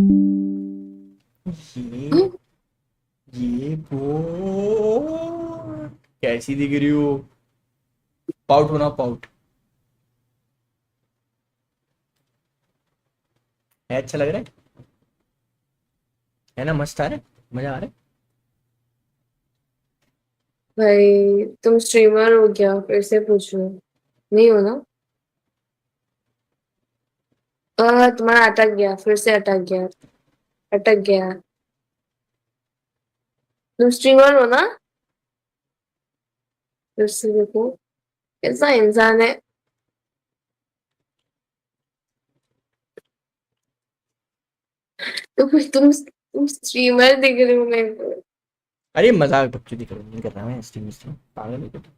ये ये वो कैसी दिख रही हो? पाउट होना पाउट है, अच्छा लग रहा है ना? मस्त आ रहा है, मजा आ रहा है। भाई तुम स्ट्रीमर हो क्या, फिर से पूछ रहे हो? नहीं हो ना? तुम्हारा अटक गया, फिर से अटक गया, अटक गया। तुम स्ट्रीमर हो ना? फिर से देखो, कैसा इंसान है। तुम स्ट्रीमर दिख रहे हो मेरे को। अरे मजाक बकचोदी करो, नहीं कर रहा मैं स्ट्रीम स्ट्रीम, पागल हो गया तुम।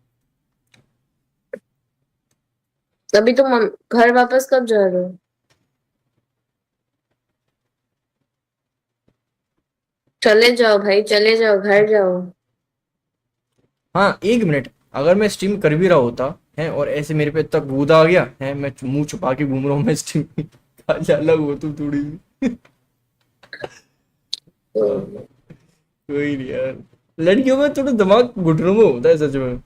अभी तुम घर वापस कब जा रहे हो? चले जाओ भाई, चले जाओ, घर जाओ। हाँ, एक मिनट। अगर मैं स्ट्रीम कर भी रहा होता है और ऐसे मेरे पे इतना गुस्सा आ गया है, मैं मुंह छुपा के घूम रहा हूँ, मैं स्ट्रीम आज अलग हो तुम थोड़ी सी। हाँ, तो कोई नहीं यार। लड़कियों में थोड़ा दिमाग घुटनों में होता है सच में।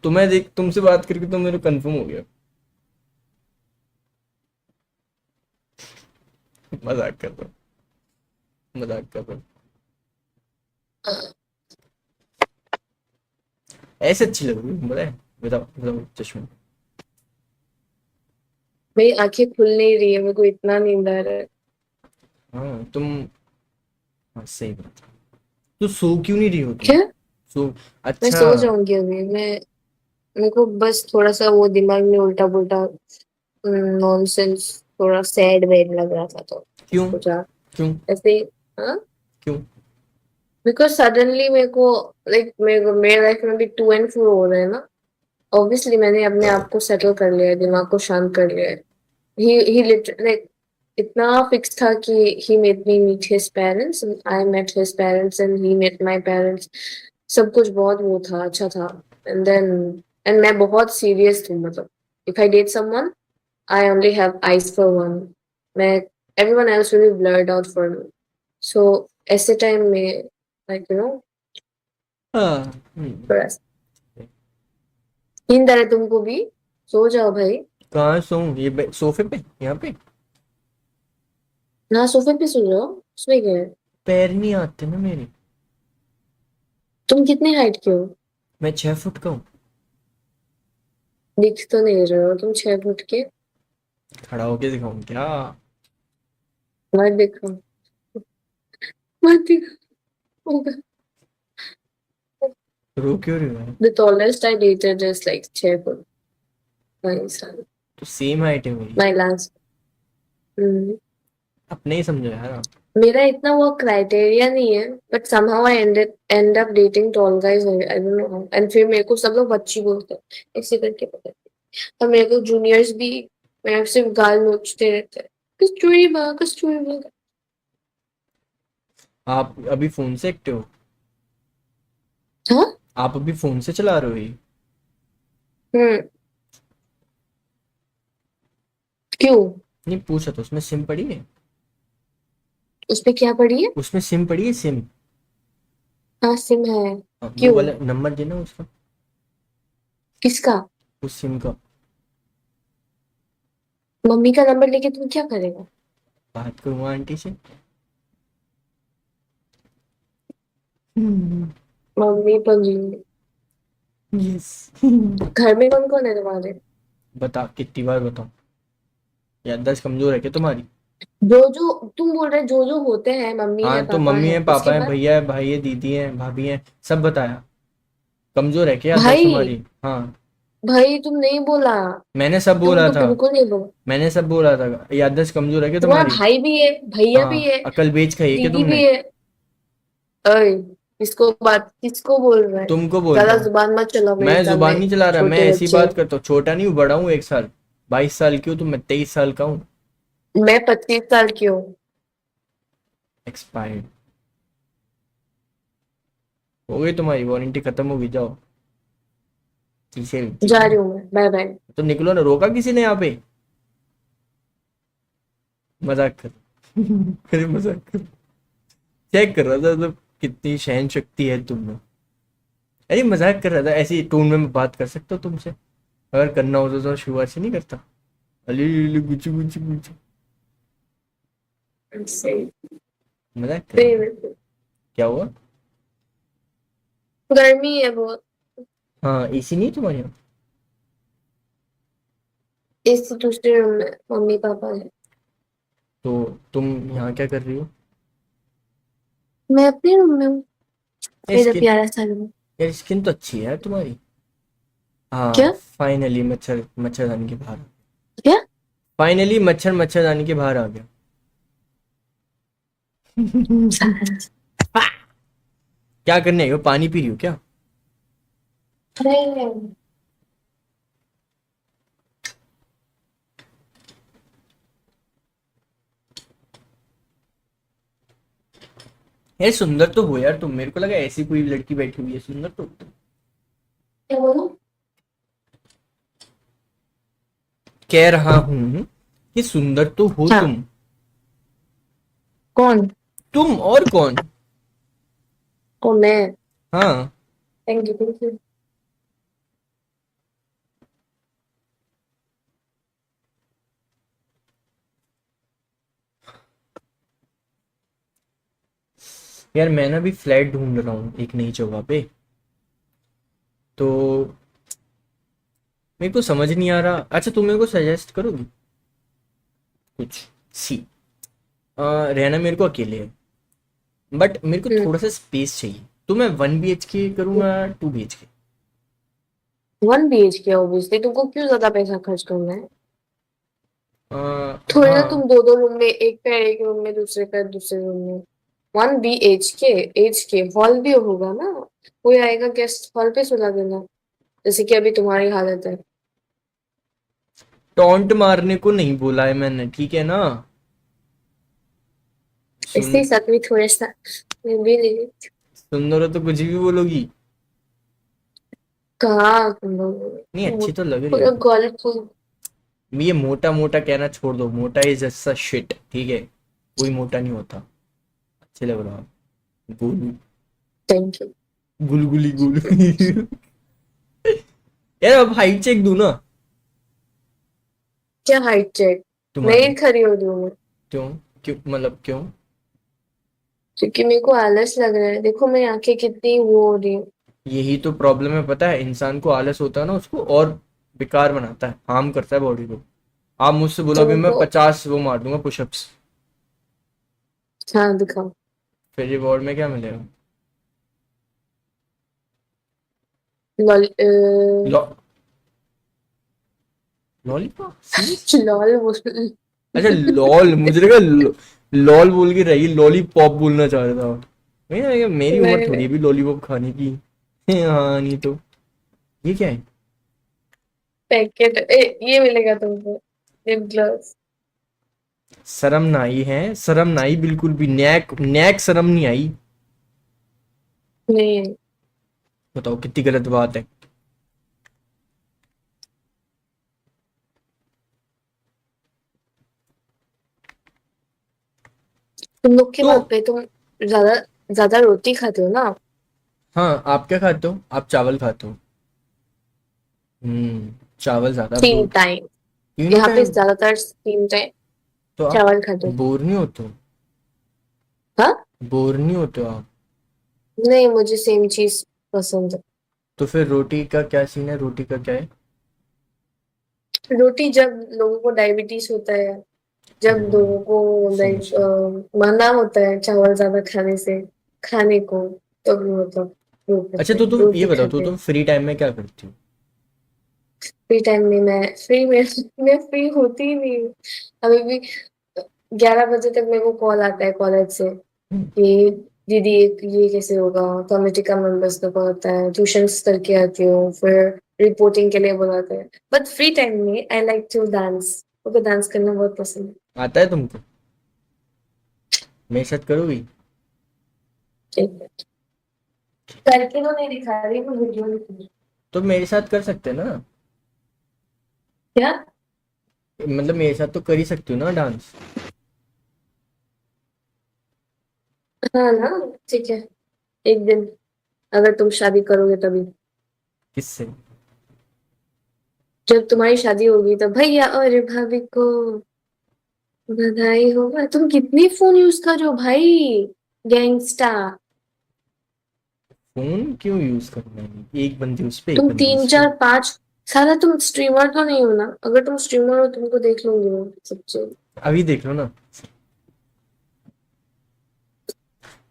तुम्हें देख, तुमसे बात करके तो मेरे कंफर्म हो गया। मजाक कर रहा हूँ, मजाक कर रहा हूँ। ऐसे अच्छी लग रही है, बताए? बताओ बताओ चश्मे। मेरी आंखें खुल नहीं रही है, मेरे को इतना नींद आ रहा है। हाँ तुम, हाँ सही बात। तो सो क्यों नहीं रही हो तुम? क्या? सो, मैं अच्छा। सो जाऊंगी अभी मैं। मेरे को बस थोड़ा सा वो दिमाग में उल्टा पुल्टा नॉनसेंस, थोड़ा सैड वैड लग रहा था तो क्यों? सोचा क्यों? ऐसे ही। हाँ, क्यों? बिकॉज सडनली मेरे को, लाइक मेरे को मेरे लाइफ में भी टू एंड फ्रो हो रहा है ना। ऑब्वियसली मैंने अपने आप को सेटल कर लिया है, दिमाग को शांत कर लिया है। ही लाइक इतना फिक्स था कि he made me meet his parents, I met his parents and he met my parents. सब कुछ बहुत वो था, अच्छा था। एंड देन, एंड मैं बहुत सीरियस थी, मतलब if I date someone I only have eyes for one. मैं, everyone else will be blurred out for me. So ऐसे टाइम में, लाइक यू नो, हाँ। थोड़ा सा नींद आ रहा है तुमको भी, सो जाओ भाई। कहाँ सोऊं? ये सोफे पे, यहाँ पे? ना, सोफे पे सो जाओ, उसमें क्या है। पैर नहीं आते ना मेरे। तुम कितने हाइट के हो? मैं 6 फुट का हूँ। दिख तो नहीं रहे हो तुम 6 फुट के। खड़ा होके दिखाऊं क्या? मत दिखो, मत दिखो। रो क्यों रही हो? The tallest I dated is like 6 foot. My son. तो सेम हाइट है मेरी। My last. हम्म। अपने ही समझो यार आप। मेरा इतना वो क्राइटेरिया नहीं है, but somehow I end up dating tall guys. I don't know how. And फिर मेरे को सब लोग बच्ची बोलते हैं, ऐसे करके पता नहीं। और मेरे को जूनियर्स भी मेरे से गाल नोचते रहते हैं, कस्तूरबा कस्तूरबा। आप अभी फोन से एक्टिव हो? हाँ। आप अभी फोन से चला रहे हो ये? हम्म। क्यों? नहीं पूछा तो, उसमें सिम पड़ी है? उस पे क्या पड़ी है? उसमें सिम पड़ी है, सिम। हाँ, सिम है। हाँ, वो क्यों? वाला नंबर देना उसका, किसका? उस सिम का। मम्मी का नंबर लेके तुम क्या करेगा? बात करूंगा आंटी से। मम्मी पंजी। यस। घर में कौन कौन है तुम्हारे? बता, कितनी बार बताऊं? याददाश्त कमजोर है क्या तुम्हारी? जो जो तुम बोल रहे, जो होते हैं, मम्मी है हाँ तो पापा मम्मी है, है, पापा उसके है, बाद? भैया है, भाई है, दीदी है, भाभी है, सब बताया। कमजोर है क्या याददाश्त भाई, तुम्हारी? हाँ। भाई तुम नहीं बोला। मैंने सब तुम बोला तो था। बिल्कुल नहीं बोला। मैंने सब बोला था, याददाश्त कमजोर है क्या तुम्हारा तुम्हारी? भाई भी है, भैया भी हाँ, है, अकल बेच खाई है क्या दीदी तुमने? भी है। अय, किसको बोल रहा है? तुमको बोल रहा ज्यादा हूँ। जुबान मत चलाओ मेरे मैं जुबान सामने। नहीं चला रहा, मैं छोटे ऐसी बच्चे। बात करता हूँ। छोटा नहीं हूँ, बड़ा हूँ 1 साल। 22 साल की हूँ तो मैं 23 साल का हूँ। मैं 25 साल की हूँ। एक्सपायर्ड। हो गई तुम्हारी वारंटी, खत्म होगी, जाओ। शीशे जा रही हूँ मैं, बाय बाय। तो निकलो ना, रोका किसी ने यहाँ पे? मजाक कर। अरे मजाक कर। चेक कर रहा था तो कितनी सहन शक्ति है तुम में। अरे मजाक कर रहा था, ऐसी टोन में मैं बात कर सकता हूँ तुमसे? अगर करना होता तो शुरुआत से नहीं करता। अली अली गुचू गुचू गुचू। सही। मजाक कर रहा था। फिर क्या हुआ? गर्मी है बहुत। हाँ, एसी नहीं है तुम्हारे यहाँ? इस दूसरे रूम में मम्मी पापा है। तो तुम यहाँ क्या कर रही हो? मैं अपने रूम में हूँ। यार मेरा स्किन, प्यारा सा रूम। यार स्किन तो अच्छी है यार तुम्हारी। हाँ, क्या? फाइनली मच्छर मच्छरदानी के बाहर। क्या? फाइनली मच्छरदानी के बाहर आ गया। क्या करने आई हो? पानी पी रही हो क्या? नहीं नहीं। यार सुंदर तो हो यार तुम, मेरे को लगा ऐसी कोई लड़की बैठी हुई है, सुंदर तो हो तुम। क्या बोलो? कह रहा हूँ कि सुंदर तो हो हाँ। तुम। कौन? तुम और कौन? कौन मैं? हाँ। Thank you thank you. यार मैं ना भी फ्लैट ढूंढ रहा हूँ एक नई जगह पे। तो मेरे को समझ नहीं आ रहा। अच्छा तुम मेरे को सजेस्ट करोगी कुछ? सी, रहना मेरे को अकेले है, बट मेरे को हम्म। थोड़ा सा स्पेस चाहिए। तो मैं 1 BHK करूँगा, 2 BHK? 1 BHK obviously. तुमको क्यों ज्यादा पैसा खर्च करना है? थोड़ी ना तुम हाँ। दो दो रूम में, एक पैर एक रूम में, दूसरे पैर दूसरे रूम में। 1 BHK, एच के हॉल भी होगा ना। कोई आएगा गेस्ट, हॉल पे सुला देना, जैसे कि अभी तुम्हारी हालत है। टॉन्ट मारने को नहीं बोला है मैंने, ठीक है ना? सुन, ऐसे ही साथ में थोड़ा सा मैं भी ले लेती सुंदर हो तो कुछ भी बोलोगी। हूँ। कहाँ तुम लोग? नहीं, अच्छी तो लग रही हो पूरा तुम। Girl full. ये मोटा मोटा कहना छोड़ दो, मोटा इज जस्ट अ शिट, ठीक है? कोई मोटा नहीं होता। अच्छे लग रहा हो। Golu, thank you. गुलगुली गोलू। यार अब हाइट चेक दूं ना? क्या हाइट चेक? तुम्हारी। नहीं खरी हो रही हूँ मैं, क्यों? क्यों मतलब क्यों? क्योंकि मेरे को आलस लग रहा है। देखो मेरी आंखें कितनी वो हो रही है। यही तो प्रॉब्लम है, पता है? इंसान को आलस होता है ना, उसको और बेकार बनाता है, हार्म करता है बॉडी को। आप मुझसे बोलो, अभी मैं तुमको। 50 वो मार दूंगा पुशअप्स। हाँ दिखाओ। फिर रिवॉर्ड में क्या मिलेगा? Lol law lollipop, serious? Lol बोल। अच्छा लॉल, मुझे लगा लॉल बोल के रही, लॉलीपॉप बोलना चाह रहा था। भैया मेरी उम्र नहीं थोड़ी नहीं। है भी लॉलीपॉप खाने की। हाँ नहीं तो। ये क्या है? पैकेट ये मिलेगा तुमको, लिप ग्लॉस। शर्म ना आई है? शर्म ना आई बिल्कुल भी? नैक नैक शर्म नहीं आई? नहीं। बताओ कितनी गलत बात है। तुम लोग के तो वहां पे तुम ज्यादा ज्यादा रोटी खाते हो ना? हाँ, आप क्या खाते हो? आप चावल खाते हो। चावल ज्यादा 3 प्रोटीन। टाइम। तीनों यहाँ पे टाइम? ज्यादातर 3 टाइम तो आप चावल खाते हैं। बोर नहीं होते हो? हाँ, बोर नहीं होते हो आप? नहीं मुझे सेम चीज पसंद है। तो फिर रोटी का क्या सीन है, रोटी का क्या है? रोटी जब लोगों को डायबिटीज होता है, जब ओह, लोगों को समझ लाइक गया। मना होता है चावल ज्यादा खाने से, खाने को, तो मतलब अच्छा तो तुम ये रोटी बताओ, तो खाते हैं। तुम फ्री टाइम में क्या करती हो? फ्री टाइम में मैं फ्री होती ही नहीं हूँ। अभी भी 11 बजे तक मेरे को कॉल आता है कॉलेज से हम्म, कि दीदी ये कैसे होगा, कमेटी का मेंबर्स का कॉल आता है, ट्यूशंस करके आती हूँ, फिर रिपोर्टिंग के लिए बुलाते हैं। बट फ्री टाइम में आई लाइक टू डांस, मुझे डांस करना बहुत पसंद आता है तुमको? मेरे साथ करोगी? है। करके तो नहीं दिखा रही, मैं वीडियो दिखा। तो मेरे साथ कर सकते हैं ना? क्या? मतलब मेरे साथ तो कर ही सकती हो ना डांस? हाँ ना, ठीक है, एक दिन अगर तुम शादी करोगे तभी। किससे? जब तुम्हारी शादी होगी तब भैया और भाभी को बधाई होगा। तुम कितनी फोन यूज कर रहे हो भाई, गैंगस्टा। फोन क्यों यूज करना है, एक बंदी उस पे एक तुम बंदी तीन इस पे। चार पांच साला तुम स्ट्रीमर तो नहीं हो ना? अगर तुम स्ट्रीमर हो तुमको देख लूंगी मैं सबसे। अभी देख लो ना,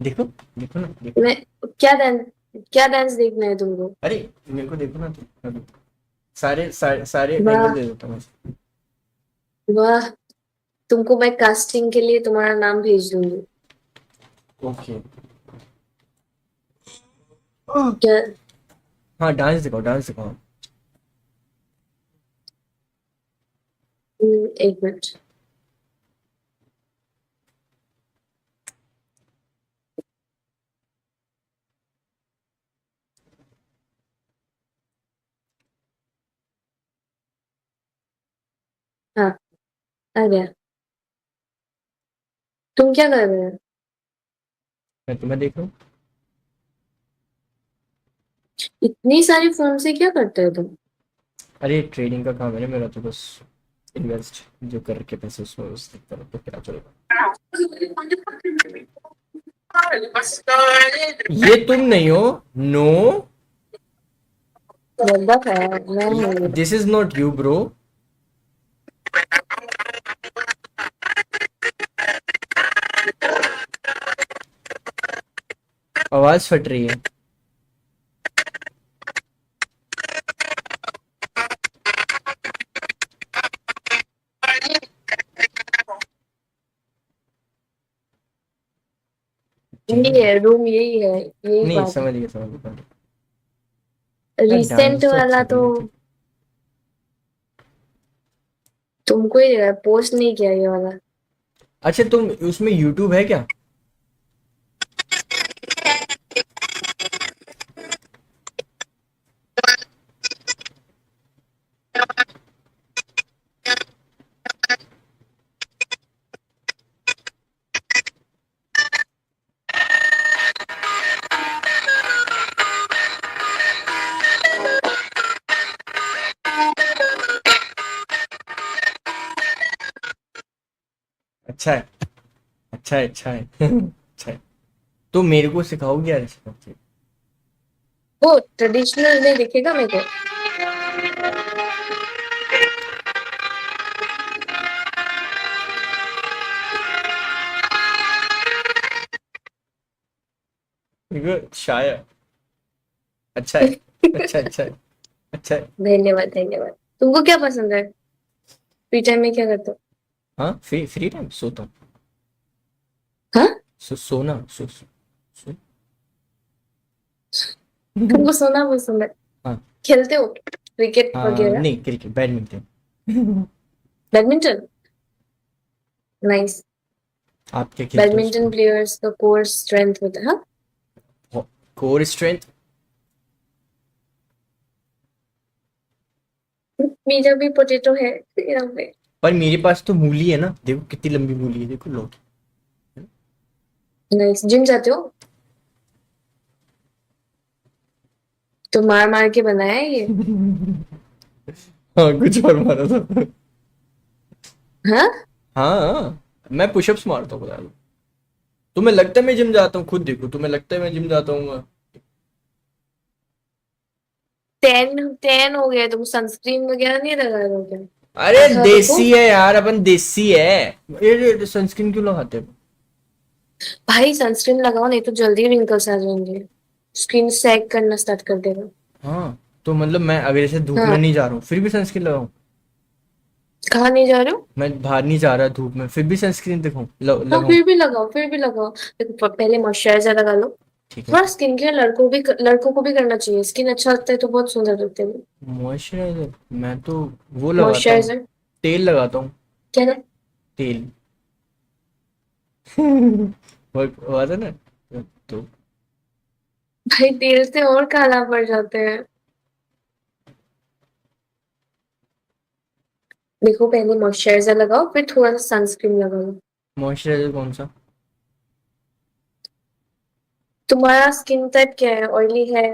देखो, देखो ना, देखो। मैं क्या डांस, क्या डांस देखना है तुमको? अरे मेरे को देखो ना तुम अभी। सारे सारे सारे एंगल वाह, दे देता हूँ मैं। वाह, तुमको मैं कास्टिंग के लिए तुम्हारा नाम भेज दूंगी। ओके। क्या? हाँ डांस दिखाओ, डांस दिखाओ। एक मिनट। हाँ, आ गया। तुम क्या कर रहे हो? मैं तुम्हें देख रहा हूँ। इतनी सारी फोन से क्या करते हो तुम? अरे ट्रेडिंग का काम है ना मेरा, तो बस इन्वेस्ट जो करके पैसे उसमें उस देखता रहता हूँ, क्या चलेगा। ये तुम नहीं हो? नो, मतलब है, मैं हूँ ये। This is not you bro. आवाज फट रही है। यही है रूम, यही है, यही नहीं बात है। समझ गया, समझ गया। यार रिसेंट डांस तो वाला अच्छा तो कर लेती। तुमको ही पोस्ट नहीं किया ये वाला। अच्छा तुम उसमें यूट्यूब है क्या? अच्छा है, अच्छा है, अच्छा है। अच्छा है। तो मेरे को सिखाओगे यार ऐसे? वो ट्रेडिशनल नहीं दिखेगा मेरे को। मेरे को शायद अच्छा है, अच्छा, अच्छा है, अच्छा है। धन्यवाद, धन्यवाद। तुमको क्या पसंद है, फ्री टाइम में क्या करते हो? हाँ फ्री फ्री टाइम सोता हूँ। हाँ, सोना सो। तुमको सोना पसंद है? हाँ। खेलते हो क्रिकेट हाँ वगैरह? नहीं, क्रिकेट, बैडमिंटन। Badminton, nice. आप क्या खेलते हो बैडमिंटन उसमें? प्लेयर्स का कोर स्ट्रेंथ होता है, हाँ। Core strength? मेरा भी पोटेटो है यहाँ पे। पर मेरे पास तो मूली है ना, देखो कितनी लंबी मूली है, देखो लो। नाइस, जिम जाते हो? तो मार मार के बनाया है ये? हाँ कुछ और मारा था। हाँ, हाँ, मैं पुशअप्स मारता हूँ बता दो। तुम्हें लगता है मैं जिम जाता हूँ? खुद देखो, तुम्हें लगता है मैं जिम जाता हूँ? 10 हो गया, तुम सनस्क्रीन वगैरह नहीं लगा रहे हो क्या? अरे ऐसा देखो। देसी है यार, अपन देसी है। ये सनस्क्रीन क्यों लगाते हो? भाई सनस्क्रीन लगाओ, नहीं तो जल्दी रिंकल्स आ जाएंगे, स्किन सैग करना स्टार्ट कर देगा। हाँ, तो मतलब मैं अगर जैसे धूप में हाँ, नहीं जा रहा हूँ फिर भी सनस्क्रीन लगाऊं? कहाँ नहीं जा रहे हो? मैं बाहर नहीं जा रहा धूप में फिर भी सनस्क्रीन दिखाऊं, हाँ, लगाऊं? फिर भी लगाओ, फिर भी लगाओ। देखो, पहले मॉइस्चराइजर लगा लो। ठीक है। थोड़ा स्किन केयर लड़कों को भी करना चाहिए, स्किन अच्छा लगता है तो बहुत सुंदर लगते हैं। मॉइस्चराइजर मैं तो वो लगाता हूँ, मॉइस्चराइजर तेल लगाता हूँ, क्या है? तेल। वो आता ना, तो भाई तेल से और काला पड़ जाते हैं। देखो, पहले मॉइस्चराइजर लगाओ, फिर थोड़ा सा सनस्क्रीन लगाओ। मॉइस्चराइजर कौन सा? तुम्हारा स्किन टाइप क्या है, ऑयली है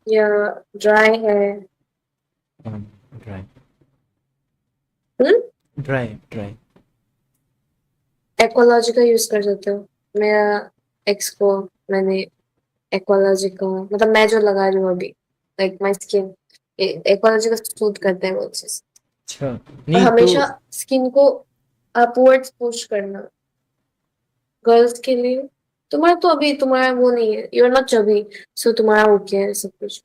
या ड्राई है? ड्राई। हम्म। Dry dry. एक्वालॉजी का यूज कर सकते हो। मेरा एक्स को मैंने एक्वालॉजी का, मतलब मैं जो लगा रही हूँ अभी, लाइक माई स्किन, एक्वालॉजी का सूट करता है वो चीज। अच्छा, और नहीं तो हमेशा स्किन को अपवर्ड्स पुश करना, गर्ल्स के लिए। तुम्हारा तो अभी तुम्हारा वो नहीं है, यू आर नॉट चबी, सो तुम्हारा ओके है सब कुछ।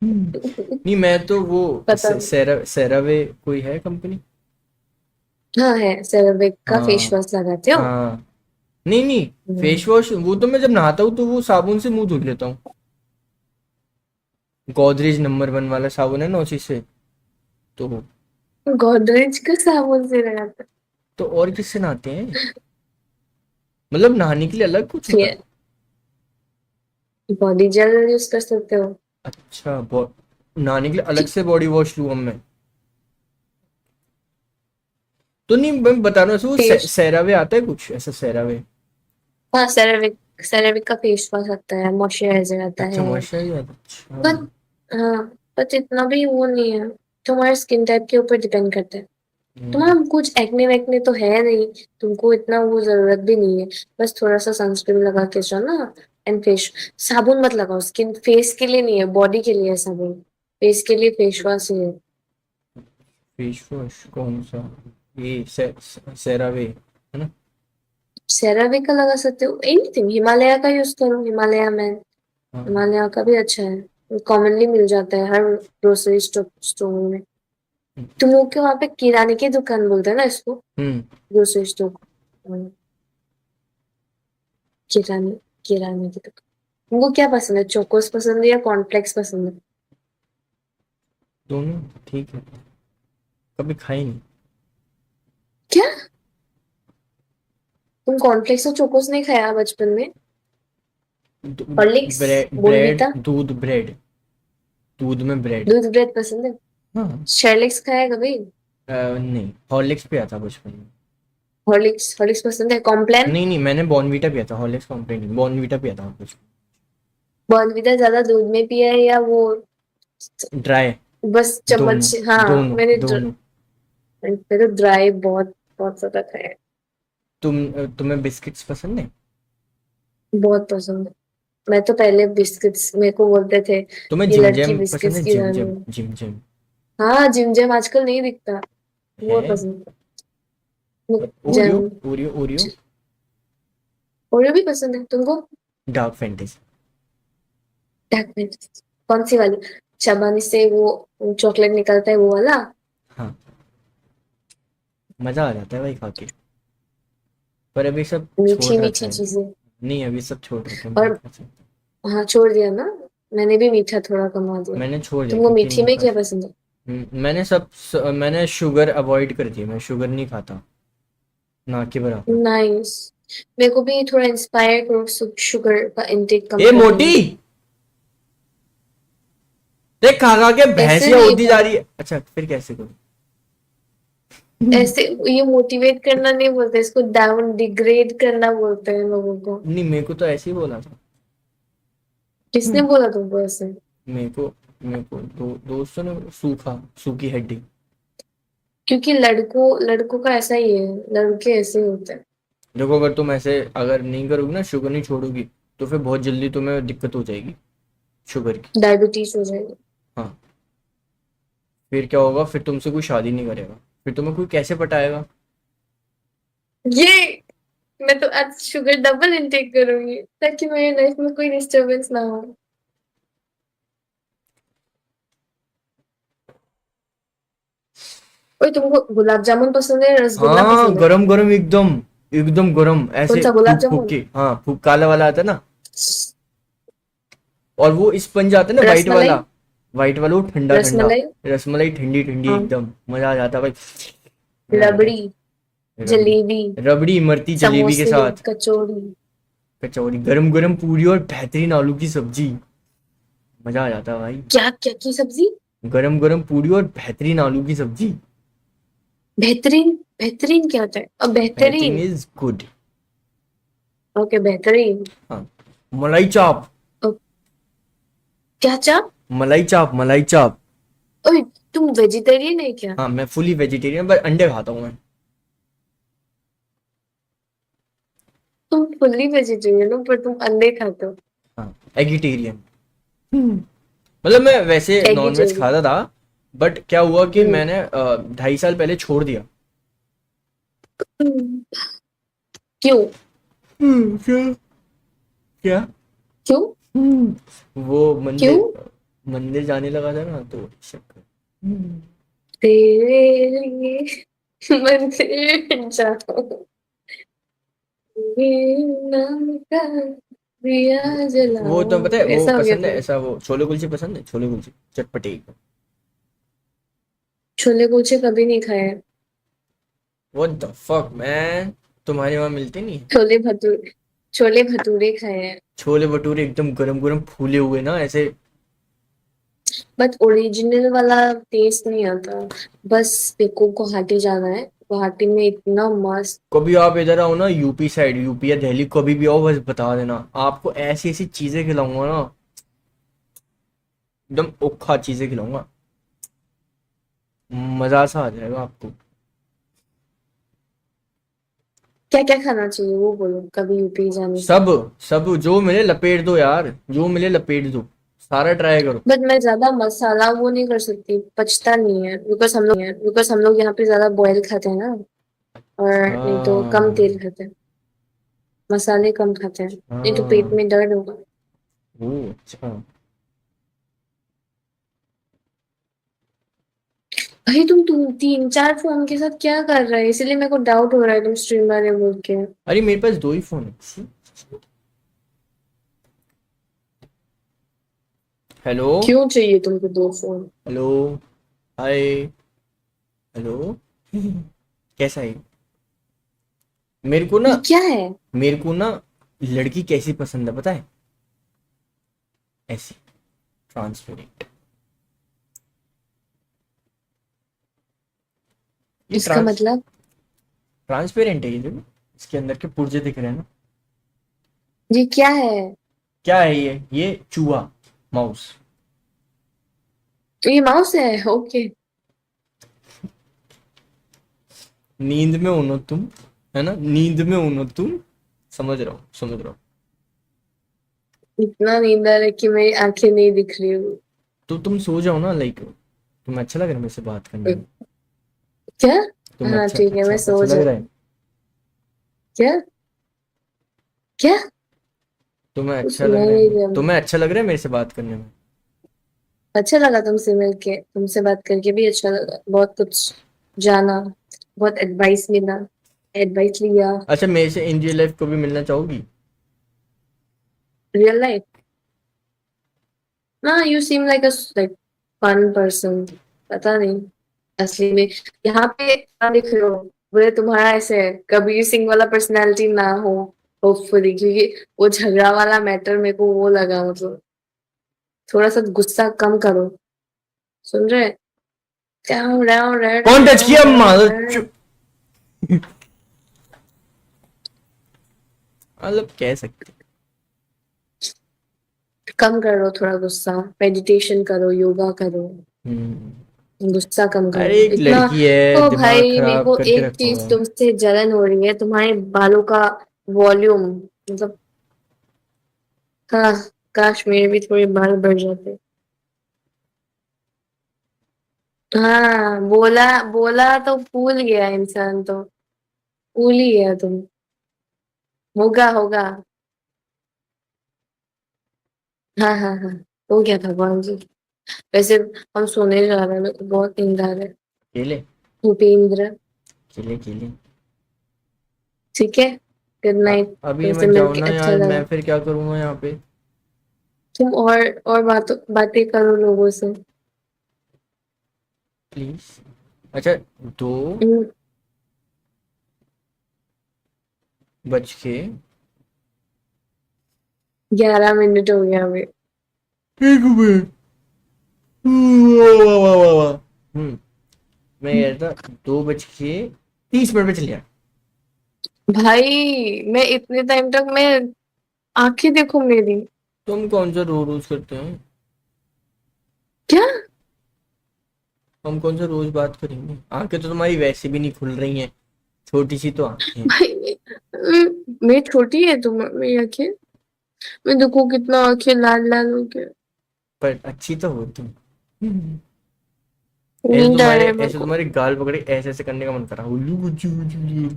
नहीं, मैं तो वो पता नहीं। सेरावे कोई है कंपनी। हाँ है, सेराविक का फेस हाँ वॉश लगाते हो? हाँ। नहीं नहीं, हम्म। फेस वॉश वो तो मैं जब नहाता हूँ तो वो साबुन से मुंह धुल लेता हूँ। गोदरेज नंबर 1 वाला साबुन है ना, उसी से। तो गोदरेज का साबुन से लगाते तो और किससे नहाते हैं? मतलब नहाने के लिए अलग कुछ होता है? हो? बॉडी जेल यूज कर सकते हो। अच्छा, नहाने के लिए अलग से बॉडी वॉश लूँ अब मैं? तो नहीं, मैं बता रहा हूँ वो फेस, सेरावे आता है कुछ ऐसा, सेरावे। हाँ सेराविक, सेराविक का फेस वॉश आता है, मॉइस्चराइजर आता अच्छा, है। मॉइस्चराइजर, अच्छा। पर हाँ, पर इतना भी वो नहीं है, तुम्हारे स्किन टाइप के ऊपर डिपेंड करता है। हम्म, तुम्हारा कुछ एक्ने वैक्ने तो है नहीं, तुमको इतना वो जरूरत भी नहीं है। बस थोड़ा सा सनस्क्रीन लगा के जाओ ना। एंड फेस, साबुन मत लगाओ, स्किन फेस के लिए नहीं है, बॉडी के लिए है साबुन। फेस के लिए फेस वॉश ही है। फेस वॉश कौन सा? ये सेरावे है ना? सेराविक का लगा सकते हो, एनीथिंग, हिमालय का यूज करो, हिमालय मैन। हाँ। हिमालय का भी अच्छा है, कॉमनली मिल जाता है हर ग्रोसरी स्टोर में। तुम लोग के वहां पे किराने की दुकान बोलते हैं ना इसको, हम्म। Grocery store. किराने, किराने की दुकान। तुमको क्या पसंद है, चोकोस पसंद है या कॉर्नफ्लेक्स पसंद है? दोनों ठीक है, कभी खाई नहीं। क्या? तुम कॉर्नफ्लेक्स और चोकोस नहीं खाया बचपन में? हॉर्लिक्स, ब्रेड ब्रेड बोर्नवीटा, दूध ब्रेड, दूध में ब्रेड। दूध ब्रेड पसंद है? हाँ। शेरलिक्स खाया कभी? नहीं, हॉर्लिक्स पिया था बचपन में। हॉर्लिक्स, हॉर्लिक्स पसंद है, कॉम्प्लान? नहीं नहीं, मैंने बॉर्नवीटा पिया था, हॉर्लिक्स कॉम्प्लेन नहीं, बॉर्नवीटा पिया था कुछ। बॉर्नवीटा ज्यादा दूध में पिया है या वो ड्राई। बस दोनों चम्मच? हाँ, दोनों दोनों। मैंने तो ड्राई बहुत बहुत ज्यादा खाया है। तुम्हें बिस्किट्स पसंद है? बहुत पसंद है। मैं तो पहले बिस्किट्स, मेरे को बोलते थे तुम्हें ये जिम लड़की जैम पसंद बिस्किट्स है? की जिम रानी जैम, है। जिम जैम हाँ, जिम जैम आजकल नहीं दिखता, वो है? पसंद है। Oreo, jam, Oreo Oreo. Oreo भी पसंद है तुमको? Dark fantasy. डार्क फैंटेसी कौन सी वाली? चबाने से वो चॉकलेट निकलता है वो वाला? हाँ, मजा आ जाता है भाई खा के। पर अभी सब छोड़ मीठी रखा मीठी है। चीजें। नहीं, अभी सब छोड़ रखा है, मैं नहीं और खा सकता। हाँ, छोड़ दिया ना, मैंने भी मीठा थोड़ा कमा दिया। मैंने छोड़ दिया तुमको क्योंकि मीठी नहीं में खा क्या सकता। पसंद है? मैंने शुगर अवॉइड कर दिया, मैं शुगर नहीं खाता, ना के बराबर। नाइस। मेरे को भी थोड़ा इंस्पायर करो, शुगर का इंटेक कम ए करने मोटी, में। देख खा खा के ऐसे भैंसिया नहीं होती जा बोल, रही है। अच्छा, फिर कैसे करूँ? ऐसे ये मोटिवेट करना नहीं बोलते, इसको डाउन डिग्रेड करना बोलते हैं लोगों को। नहीं, मेरे को तो ऐसे ही बोला था। किसने बोला तुमको ऐसे? मेरे को मेरे को दोस्तों ने सूखी हड्डी। क्योंकि लड़कों का ऐसा ही है, लड़के ऐसे ही होते हैं। देखो अगर तुम ऐसे अगर नहीं करोगी ना, शुगर नहीं छोड़ोगी, तो फिर बहुत जल्दी तुम्हें दिक्कत हो जाएगी शुगर की। डायबिटीज हो जाएगी। हाँ, फिर क्या होगा, फिर तुमसे कोई शादी नहीं करेगा, फिर तुम्हें कोई कैसे पटाएगा। ये मैं तो आज शुगर डबल इनटेक करूंगी ताकि मेरी लाइफ में कोई डिस्टरबेंस ना हो। ओए, तुमको गुलाब जामुन पसंद है, रसगुल्ला हाँ, पसंद है? गरम गरम एकदम, एकदम गरम कौन ऐसे सा गुलाब फूक फूक जामुन? के, हाँ फूक काला वाला आता है ना, और वो स्पंज आता है ना वाइट वाला, रसमलाई। वाइट वाला वो ठंडा ठंडा। रसमलाई। रसमलाई ठंडी ठंडी हाँ। एकदम, मजा आ जाता भाई, मजा आ जाता। रबड़ी। रबड़ी, जलेबी। रबड़ी इमरती जलेबी के समोसे। साथ, कचौड़ी। कचौड़ी, गरम गरम पूरी और बेहतरीन आलू की सब्जी, मजा आ जाता भाई। क्या क्या की सब्जी? गरम गरम पूरी और बेहतरीन आलू की सब्जी। बेहतरीन। बेहतरीन क्या होता है? अब बेहतरीन बेहतरीन। Is good. ओके, बेहतरीन। हाँ, मलाई चाप, ओ, क्या चाप? मलाई चाप, मलाई चाप। ओए, तुम वेजिटेरियन है क्या? हाँ, मैं फुली वेजिटेरियन, पर अंडे खाता हूँ मैं। तुम फुल्ली वेजिटेरियन हो पर तुम अंडे खाते हो। हाँ, एगिटेरियन। मतलब मैं वैसे नॉनवेज एगिटेरियन। खाता था, बट क्या हुआ कि हम्म। मैंने 2.5 साल पहले छोड़ दिया। हम्म। क्यों? क्या, क्या? क्यों? वो क्यों? मंदिर, मंदिर जाने लगा था ना, तो शक। तेरे लिए मंदिर जाऊं, ये नाम का दिया वो तो पता है, जलाऊं, वो ऐसा हो गया पसंद है तुम? ऐसा, वो छोले कुलचे पसंद है, छोले कुलचे चटपटे एकदम। छोले कुलचे कभी नहीं खाए हैं। व्हाट द फक मैन, तुम्हारे वहां मिलते नहीं है? छोले भटूरे। छोले भटूरे खाए हैं। छोले भटूरे एकदम गरम गरम फूले हुए ना ऐसे। बट ओरिजिनल वाला टेस्ट नहीं आता। बस मेरे को गुवाहाटी जाना है। गुवाहाटी में इतना मस्त। कभी आप इधर आओ ना, यूपी साइड, यूपी या दिल्ली, कभी भी आओ बस बता देना, आपको ऐसी ऐसी चीजें खिलाऊंगा ना, एकदम ओखा चीजें खिलाऊंगा, मजा सा आ जाएगा आपको। क्या क्या खाना चाहिए वो बोलो, कभी यूपी जाने से। सब, सब जो मिले लपेट दो यार, जो मिले लपेट दो, सारा ट्राई करो। बट मैं ज्यादा मसाला वो नहीं कर सकती, पचता नहीं है, बिकॉज हम लोग यहाँ पे ज्यादा बॉयल खाते हैं ना। और नहीं तो कम हाँ, तेल खाते हैं। मसाले कम खाते हैं, नहीं तो पेट हाँ, में दर्द होगा। ओ अच्छा। भाई तुम 3 4 फोन के साथ क्या कर रहा है, इसलिए मेरे को डाउट हो रहा है तुम स्ट्रीमर है बोल के। अरे मेरे पास 2 ही फोन है। हेलो, क्यों चाहिए तुमको 2 फोन? हेलो, हाय, हेलो। कैसा है? मेरे को ना, ये क्या है? मेरे को ना लड़की कैसी पसंद है पता है? ऐसी, ट्रांसपेरेंट। ये इसका मतलब? ट्रांसपेरेंट है ये, देखो इसके अंदर के पुर्जे दिख रहे हैं ना। ये क्या है? क्या है ये चूहा, माउस। तो ये माउस है, ओके। नींद में हो ना तुम, है ना, नींद में हो ना तुम, समझ रहा हूँ, समझ रहा हूँ। इतना नींद आ रहा है कि मेरी आंखें नहीं दिख रही हूँ। तो तुम सो जाओ ना, लाइक तुम्हें अच्छा लग रहा है मेरे से बात करने में? क्या? तुम्हें हाँ अच्छा ठीक है, मैं अच्छा सो अच्छा लग रहा जाऊँ। है? क्या? क्या? तुम्हें कुछ अच्छा सुना लग ही रहा नहीं है, दिया तुम्हें मुझे। अच्छा लग रहा है मेरे से बात करने में? अच्छा लगा तुमसे मिलके, तुमसे बात करके भी अच्छा लगा, बहुत कुछ जाना, बहुत एडवाइस मिला, एडवाइस लिया। अच्छा, मेरे से इन रियल लाइफ को भी मिलना चाहोगी? Real life? ना, you seem like fun person. पता नहीं, असली में यहाँ पे क्या दिख रहे हो? बोले तुम्हारा ऐसे है, कबीर सिंह वाला पर्सनालिटी ना हो। होपफुली, क्योंकि वो झगड़ा वाला मैटर मेरे को वो लगा, मतलब थोड़ा सा गुस्सा कम करो। सुन रहे? डाउन डाउन कौन टच डाउन किया मादर डाउन। चु- मतलब कह सकते कम करो थोड़ा गुस्सा, मेडिटेशन करो, योगा करो, गुस्सा कम अरे करो एक इतना। लड़की है, ओ दिमाग भाई मेरे खराब को करके एक रखा हुआ चीज है। तुमसे जलन हो रही है, तुम्हारे बालों का वॉल्यूम, मतलब काश, काश मेरे भी थोड़े बाल बढ़ जाते। हाँ, बोला बोला तो भूल गया इंसान, तो भूल ही गया तुम। होगा होगा। हाँ हाँ हाँ, हो गया भगवान जी। वैसे हम सोने जा रहे हैं, मेरे को बहुत नींद आ रहा है। केले भूपेंद्र, केले केले। ठीक है, गुड नाइट। अभी तुमसे मत जाओ मिलके ना अच्छा यार, मैं लगा। फिर क्या करूँगा यहाँ पे। तुम और बातें करो लोगों से। प्लीज। अच्छा, 2 बज के 11 मिनट हो गया अभी। 1 मिनट। वाह वाह वाह वाह वाह। मैं कह रहा था 2 बज के 30 मिनट पे चल गया। भाई मैं इतने टाइम तक मैं आंखें देखो मेरी। तुम कौन सा रो रोज करते हैं? क्या? हम कौन सा रोज बात करेंगे? आंखें तो तुम्हारी वैसे भी नहीं खुल रही हैं, छोटी सी तो आंखें हैं। भाई मैं छोटी है तुम मेरी आंखें? मैं देखो कितना आंखें लाल लाल हो गया। पर अच्छी तो हो तुम। नींद आ रहा है मेरे ऐसे को। तुम्हारे गाल पकड़े ऐसे ऐसे करने का मन कर रहा। उल्लू गुज्जू गुज्जू सब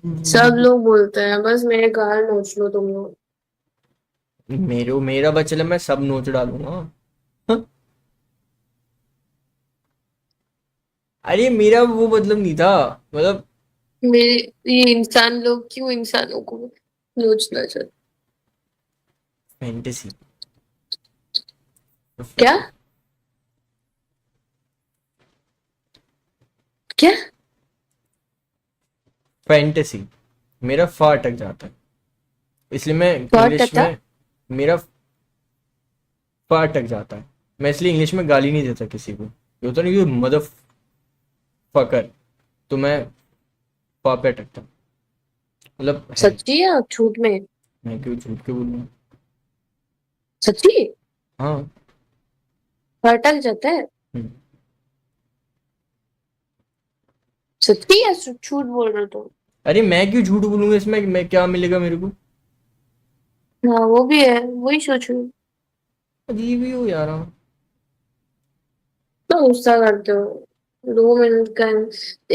गुज्जू। लोग बोलते हैं बस मेरे गाल नोच लो तुम लोग। मेरा बच्चा मैं सब नोच डालूंगा। हाँ? अरे मेरा वो मतलब नहीं था, मतलब मेरे ये इंसान लोग क्यों इंसानों को नोचना चाहते? फैंटेसी। क्या? क्या? फैंटेसी। मेरा फा अटक जाता है, इसलिए मैं व्हाट इंग्लिश अता? में, मेरा फा अटक जाता है, मैं इसलिए इंग्लिश में गाली नहीं देता किसी को। ये होता नहीं, मदर फकर, तो मैं फा पे अटकता हूँ। मतलब है। सच्ची या झूठ में? मैं क्यों झूठ क्यों बोलूँ? सच्ची? हाँ। भड़क जाता है? हम्म। सच्ची या झूठ बोल रहे हो तुम? अरे मैं क्यों झूठ बोलूंगा इसमें, मैं क्या मिलेगा मेरे को? हाँ वो भी है, वही सोच रही हूँ। अजीब ही हो यार हाँ। तो गुस्सा करते हो 2 मिनट का।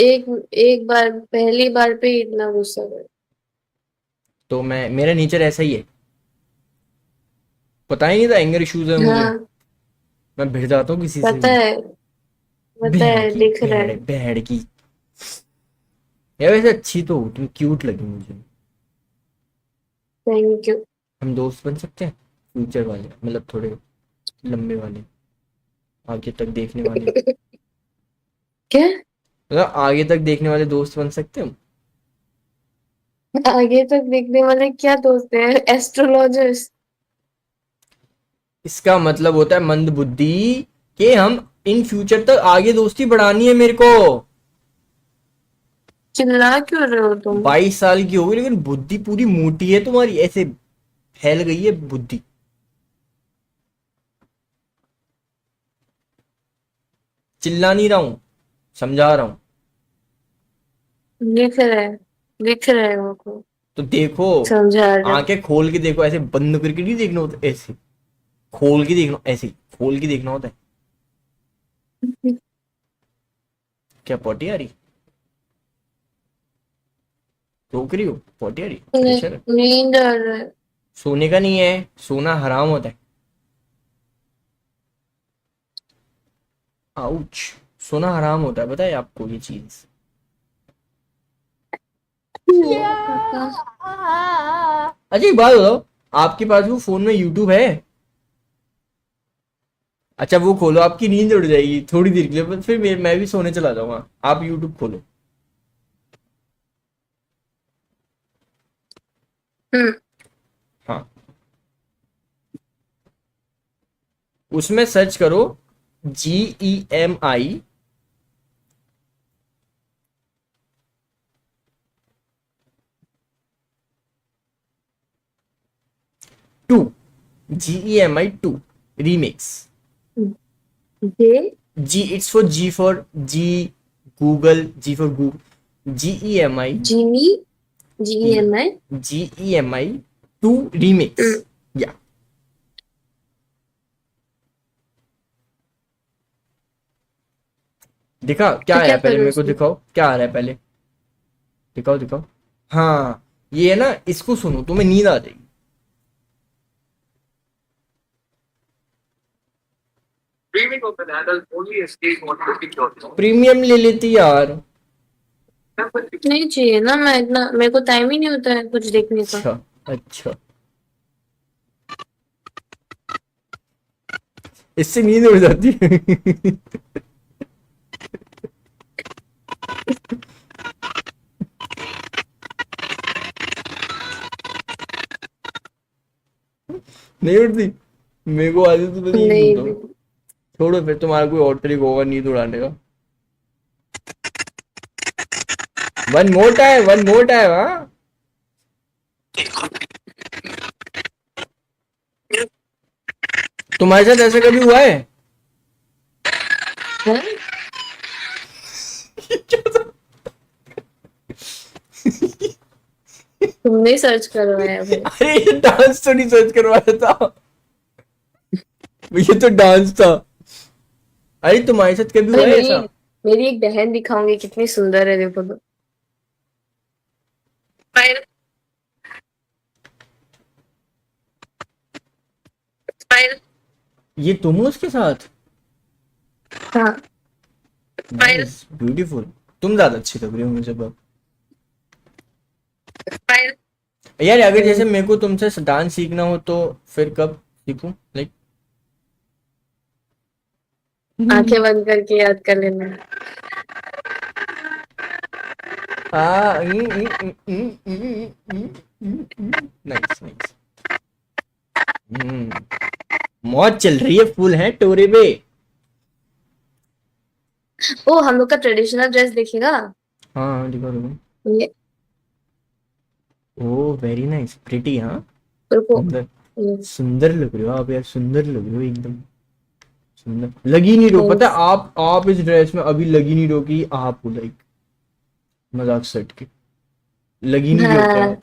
एक एक बार, पहली बार पे ही इतना गुस्सा कर। तो मैं, मेरा नेचर ऐसा ही है, पता ही नहीं था एंगर इश्यूज है मुझे। हाँ मैं भिड़ जाता हूँ किसी से पता भी। है, पता बहड़ है, की दिख रहा बहड़ है। बहड़ की। यार वैसे अच्छी तो हो तुम, क्यूट लगी मुझे। Thank you. हम दोस्त बन सकते हैं, फ्यूचर वाले, मतलब थोड़े लंबे वाले, आगे तक देखने वाले। क्या? मतलब आगे तक देखने वाले दोस्त बन सकते हैं हम। आगे तक देखने वाले क्या दोस्त है? एस्ट्रोलॉजर्स? इसका मतलब होता है मंद बुद्धि, कि हम इन फ्यूचर तक आगे दोस्ती बढ़ानी है मेरे को। चिल्ला क्यों रहे हो तुम? 22 साल की हो गई लेकिन बुद्धि पूरी मोटी है तुम्हारी, ऐसे फैल गई है बुद्धि। चिल्ला नहीं रहा हूं, समझा रहा हूं। दिख रहा है, दिख रहा है मेरे को। तो देखो, समझा रहे हो? आंखें खोल के देखो, ऐसे बंद करके नहीं देखना होता, ऐसे खोल के देखना, ऐसे खोल के देखना होता है। क्या पॉटी आ रही? रोक रही हो? पॉटी आ रही? प्रेशर है? नींद आ रहा है। सोने का नहीं है, सोना हराम होता है। आउच। सोना हराम होता है, बताए आपको ये चीज? पापा। अच्छा एक बात बताओ, आपके पास वो फोन में यूट्यूब है? अच्छा वो खोलो, आपकी नींद उड़ जाएगी थोड़ी देर के लिए, पर फिर मैं भी सोने चला जाऊंगा। आप यूट्यूब खोलो। हम्म। हाँ, उसमें सर्च करो GEMI 2। GEMI 2 remix. J G, it's for G for G, Google, G for Google. GEMI, Genie GEMI. GEMI 2 remix. Yeah. दिखा क्या तो आया क्या पहले, करूँ मेरे को उसमें? दिखाओ क्या आ रहा है पहले, दिखाओ दिखाओ। हाँ, ये है ना, इसको सुनो तुम्हें नींद आ जाएगी। प्रीमियम ले लेती यार। नहीं चाहिए ना, मैं इतना, मेरे को टाइम ही नहीं होता है कुछ देखने का। अच्छा, अच्छा, इससे नींद उड़ जाती है। नहीं उड़ती, मेरे को आती तो नहीं नहीं सोता। भी। छोड़ो फिर, तुम्हारा कोई और तरीका होगा नींद उड़ाने का। वन मोर टाइम, हाँ। तुम्हारे साथ ऐसा कभी हुआ है? हाँ? तुमने सर्च करवाया भाई। अरे ये डांस तो नहीं सर्च करवाया था, ये तो डांस था। अरे तुम्हारे साथ कभी अरे हुआ है मेरी ऐसा? मेरी एक बहन दिखाऊंगी, कितनी सुंदर है, देखो तो। ये तुम हो उसके साथ? हाँ। Nice, beautiful. तुम ज्यादा अच्छी लग रही हो मुझे अब। यार अगर जैसे मेरे को तुमसे डांस सीखना हो तो फिर कब सीखूं, लाइक? आंखें बंद करके याद कर लेना। Nice nice. मौज चल रही है, फुल है टोरे पे। ओ, हम लोग का ट्रेडिशनल ड्रेस देखेगा? हाँ हाँ, दिखाओ दिखाओ। ये ओ वेरी नाइस, प्रिटी, हाँ। रुको। सुंदर, ये सुंदर लग रहे हो आप यार, सुंदर लग रहे हो एकदम। सुंदर लगी नहीं रहो, पता थैंक्स। है आप इस ड्रेस में अभी लगी नहीं रहो कि आप हो, लाइक मजाक सेट के, लगी नहीं रहो क्या? हाँ,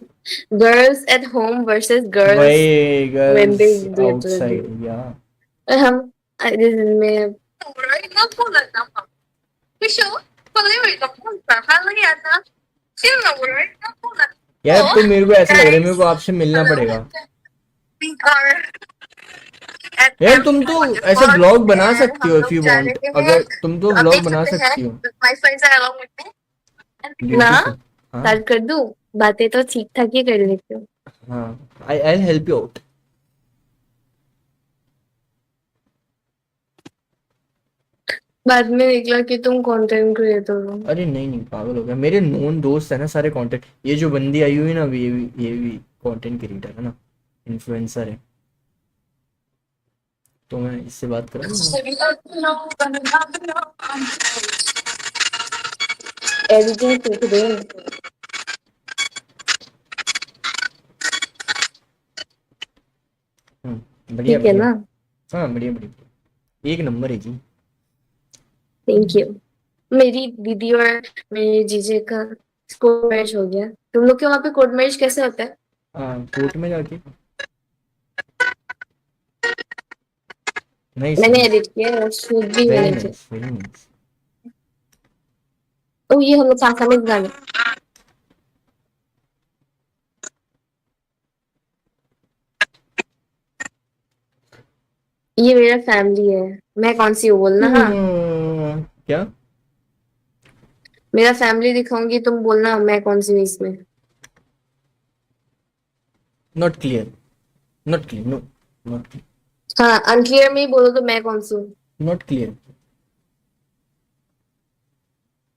girls at home versus girls वही when they girls do it with outside you। या। और हम में यार अब तो मेरे को ऐसा लग रहा है मेरे को आपसे मिलना पड़ेगा। यार तुम तो ऐसे व्लॉग बना सकती हो इफ यू वांट, अगर तुम तो व्लॉग बना सकती हो। ना, ब्यूटीफुल। हाँ स्टार्ट कर दूं? बातें तो ठीक ठाक ही कर लेती हूँ। हाँ, आई हेल्प यू आउट। बाद में निकला कि तुम कंटेंट क्रिएटर हो। अरे नहीं नहीं, पागल हो गया, मेरे नोन दोस्त है ना सारे कंटेंट, ये जो बंदी आई हुई है ना अभी, ये भी कंटेंट क्रिएटर है ना, इन्फ्लुएंसर है, तो मैं इससे बात कर रहा हूँ। एडिटिंग सीख रहे हैं। बढ़िया ठीक है बढ़िया। ना? हाँ बढ़िया बढ़िया, एक नंबर है जी। Thank you. मेरी दीदी और मेरे जीजे का कोर्ट मैरिज हो गया। तुम लोग के वहां पे कोर्ट मैरिज कैसे होता है? हाँ, कोर्ट में जाके। नाइस मैंने नाइस, एडिट किया है, शूट भी वेरी मैंने किया। Nice very nice. ओ, ये हम लोग साथ में गाने। ये मेरा फैमिली है। मैं कौन सी हूँ बोलना, हाँ। क्या? मेरा फैमिली दिखाऊंगी, तुम बोलना मैं कौन सी हूँ इसमें। Not clear, not clear, no, not clear, हाँ, अनक्लियर में ही बोलो तो मैं कौन सी हूँ। Not clear,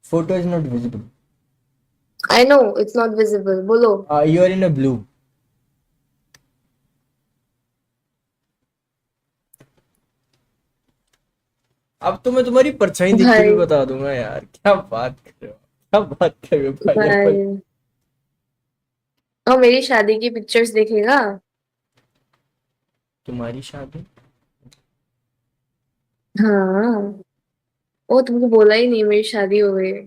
photo is not visible. I know it's not visible, बोलो। You are in a blue. अब तो मैं तुम्हारी परछाई दिख के भी भाई बता दूंगा यार, क्या बात कर रहे हो, क्या बात कर रहे हो भाई अपन। भाई, और मेरी शादी की पिक्चर्स देखेगा? तुम्हारी शादी? हाँ। ओ, तुमको बोला ही नहीं मेरी शादी हो गई है।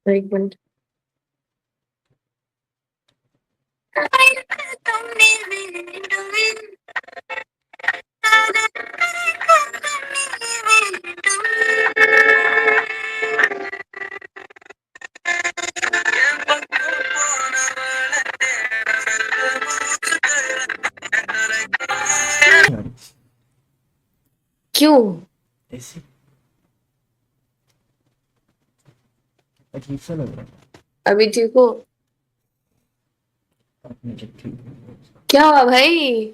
एक मिनट। यार, क्यों? ऐसे अजीब सा लग रहा है। अभी ठीक हो? आपने जब ठीक है। क्या हुआ भाई?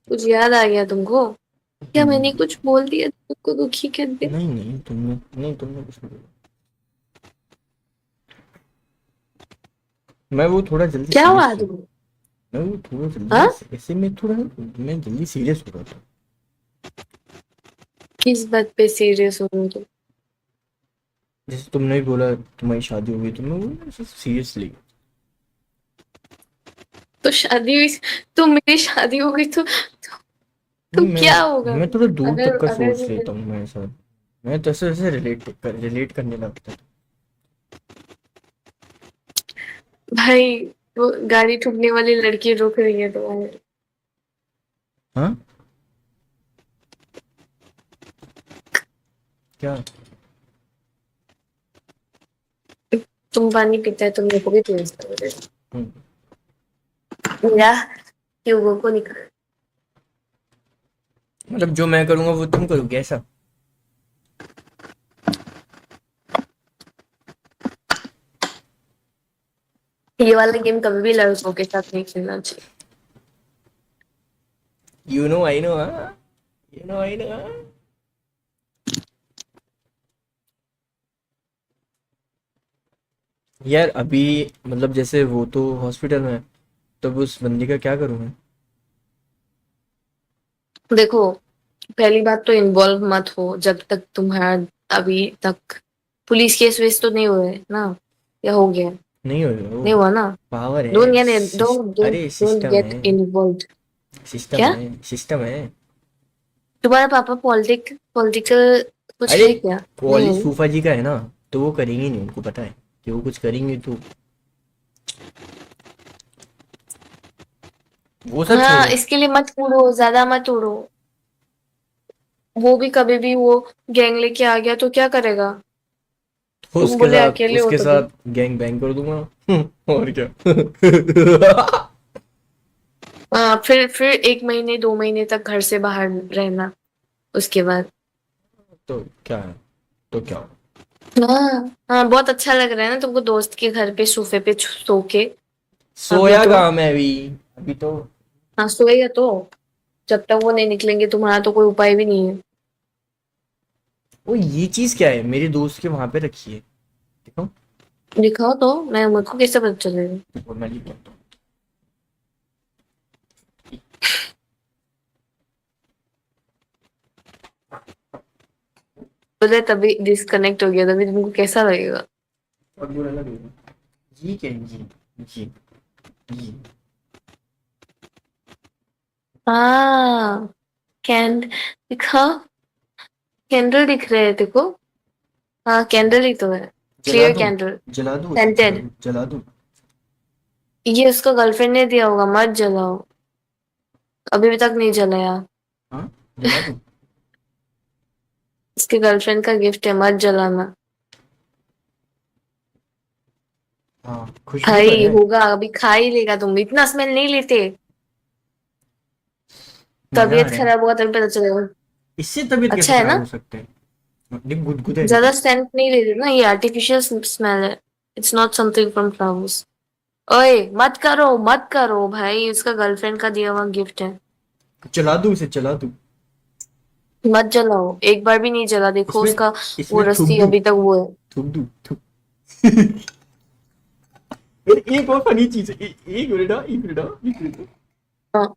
कुछ याद आ गया तुमको? क्या मैंने कुछ बोल दिया तुमको दुखी कर दिया? नहीं नहीं, तुमने कुछ नहीं बोला। मैं वो थोड़ा जल्दी क्या सीरियस हुआ था। तुमको? मैं वो थोड़ा जल्दी हाँ? ऐसे में थोड़ा मैं जल्दी सीरियस हो रहा था। किस बात पे सीरियस हो रहे हो तुम? जैसे तुमने भी बोला तुम्हारी शादी हो गई, तो मैं वो सीरियसली। तो शादी हुई, तो मेरी शादी हो गई तो नहीं, क्या होगा? मैं थोड़ा दूर अगर तक का अगर सोच लेता हूँ मैं ऐसा। मैं तो ऐसे ऐसे रिलेट करने लगता था। भाई, वो गाड़ी ठुकने वाली लड़की रुक रही है तुम्हारे। हाँ, क्या? तुम पानी पीता है, तुम मेरे को भी तेज करोगे। हम्म, मेरा युगो को निकाल। मतलब जो मैं करूँगा वो तुम करोगे ऐसा? ये वाला गेम कभी भी लड़कों के साथ नहीं खेलना चाहिए। यू नो आई नो, हाँ, यू नो आई नो। यार अभी मतलब जैसे वो तो हॉस्पिटल में है, तब उस बंदी का क्या करूँ मैं? देखो, पहली बात तो इन्वॉल्व मत हो जब तक तुम्हारा अभी तक पुलिस केस वेस तो नहीं हुए ना, या हो गया? नहीं होगा वो। नहीं हुआ ना? पावर डोंट है, गेट डोंट डोंट अरे डोंट सिस्टम गेट है। इन्वॉल्व। सिस्टम क्या? है, सिस्टम है। तुम्हारा पापा पॉलिटिकल कुछ अरे है क्या? नहीं है कॉलेज ना? फूफा जी का है ना, तो वो करेंगे नहीं, उनको पता है कि वो कुछ करेंगे तो। वो सब हाँ, छोड़ो। इसके लिए मत उड़ो, ज्यादा मत उड़ो। वो भी कभी भी वो गैंग लेके आ गया तो क्या करेगा? तो तुम बोले अकेले हो उसके तभी। साथ गैंग बैंग कर दूंगा। और क्या। हाँ, फिर 1 महीने 2 महीने तक घर से बाहर रहना, उसके बाद। तो क्या है, तो क्या हो? हाँ हाँ, बहुत अच्छा लग रहा है ना तुमको दोस्त के घर पे सोफे पे सो के? अभी सोया तो। कहाँ मैं अभी? अभी तो हाँ, सोएगा तो। जब तक वो नहीं निकलेंगे तुम्हारा तो कोई उपाय भी नहीं है। वो ये चीज क्या है, मेरे दोस्त के वहां पे रखी है, देखो। दिखाओ तो, मैं मेरे को कैसे पता चलेगा? और मैं लिख देता हूँ। बोले तभी डिस्कनेक्ट हो गया, तभी तुमको कैसा लगेगा? और बुरा लगेगा। जी क्या जी? जी जी। हाँ, कैंड दिखा। कैंडल दिख रहे हैं देखो। हाँ, कैंडल ही तो है। जला क्लियर दूं? कैंडल। जला दूं उसे, सेंटेड। जला दूं? ये उसका गर्लफ्रेंड ने दिया होगा, मत जलाओ। अभी तक नहीं जलाया। हाँ, जला दूं? इसके गर्लफ्रेंड का गिफ्ट है, मत जलाना। हाँ, खुशबू तो भाई है। होगा, अभी खा ही लेगा, तुम इतना स्मेल नहीं लेते। मजा आ तबीयत रहा है। खराब होगा तभी पता चलेगा। इससे तबीयत कैसे अच्छा है खराब ना? हो सकते हैं? देख गुदगुदे है, ज्यादा देखो। सेंट नहीं ले रही ना, ये आर्टिफिशियल स्मेल है। It's not something from flowers. ओए, मत करो मत करो भाई, उसका गर्लफ्रेंड का दिया हुआ गिफ्ट है। जला दूं उसे, जला दूं? मत जलाओ, एक बार भी नहीं जला, देखो इसमें उसका। वो इसमें थूक रस्सी दूं? अभी तक वो है। थूक दूं, थूक। एक और फनी चीज है, एक मिनट, हाँ, एक मिनट, हाँ, एक मिनट। हाँ।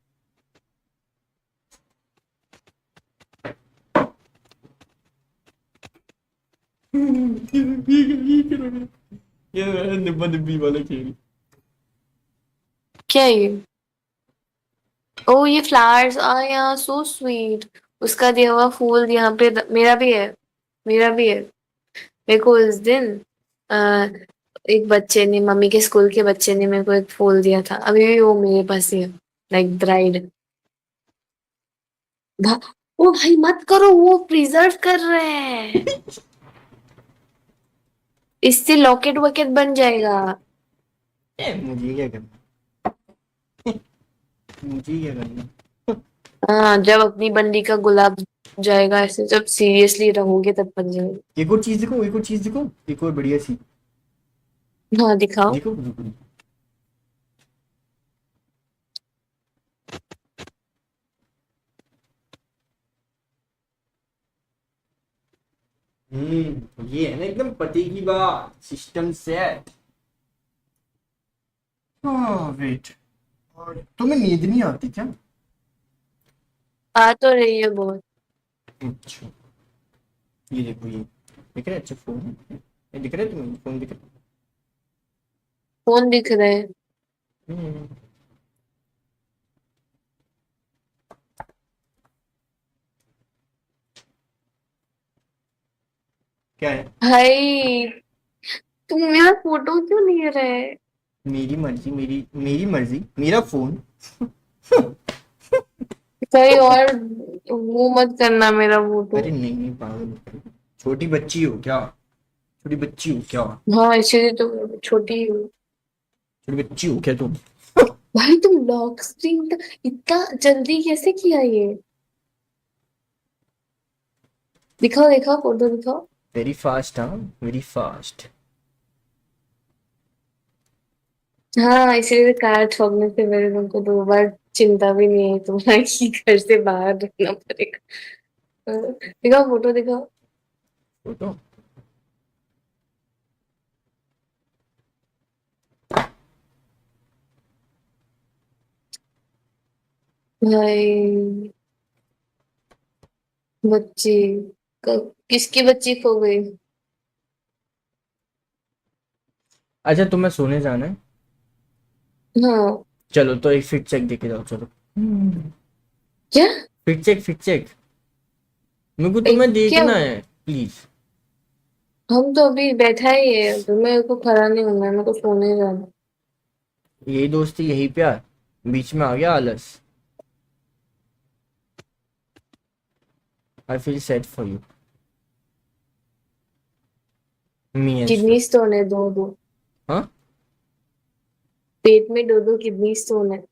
ये निब्बा निब्बी वाला खेल। क्या है ये? ओ ये फ्लावर्स आ यार, सो स्वीट। उसका दिया हुआ फूल यहाँ पे मेरा भी है। मेरा भी है। मेरे को उस दिन आ, एक बच्चे ने, मम्मी के स्कूल के बच्चे ने मेरे को एक फूल दिया था, अभी भी वो मेरे पास ही है। Like bride. ओ भाई मत करो, वो प्रिजर्व कर रहे हैं। इससे लॉकेट वॉकेट बन जाएगा। मुझे क्या करना, मुझे क्या करना। हाँ, जब अपनी बंदी का गुलाब जाएगा, ऐसे जब सीरियसली रहोगे तब बन जाएगा। एक और चीज देखो, एक और चीज देखो, एक और बढ़िया सी। हाँ दिखाओ। देखो रुको। ये है ना एकदम पति की बात, सिस्टम सेट। हाँ वेट, और तुम्हें नींद नहीं आती क्या? आ तो रही है बहुत। अच्छा, ये देखो ये दिख रहा है, अच्छा फोन है ये, दिख रहा है तुम्हें फोन दिख रहा फोन दिख रहे हैं। है? क्या है? भाई तुम मेरा फोटो क्यों ले रहे? मेरी मर्जी, मेरी मेरी मर्जी, मेरा फोन। कहीं और वो मत करना मेरा फोटो। अरे नहीं नहीं पागल, छोटी बच्ची हो क्या? छोटी बच्ची हो क्या? हाँ इसीलिए तो छोटी हूँ। छोटी बच्ची हो क्या तुम? भाई तुम लॉक स्क्रीन इतना जल्दी कैसे किया ये? दिखाओ दिखाओ, फोटो दिखाओ। वेरी फास्ट, हाँ वेरी फास्ट। हाँ इसीलिए कार ठोकने से मेरे को 2 बार चिंता भी नहीं है तुम्हारा कि घर से बाहर रहना पड़ेगा। दिखाओ फोटो दिखाओ। फोटो, भाई बच्ची, किसकी बच्ची खो गई? अच्छा तुम्हें सोने जाना है? हाँ। चलो तो एक फिट चेक देके जाओ चलो। क्या? फिट चेक, फिट चेक, मेरे को एक तुम्हें क्या? देखना है प्लीज। हम तो अभी बैठा ही है, तो मेरे को खड़ा नहीं होना है, मेरे को सोने जाना। यही दोस्ती, यही प्यार, बीच में आ गया आलस। I feel sad for you, me as kidney well. Stone है 2-2। हाँ, पेट में 2-2 किडनी स्टोन है।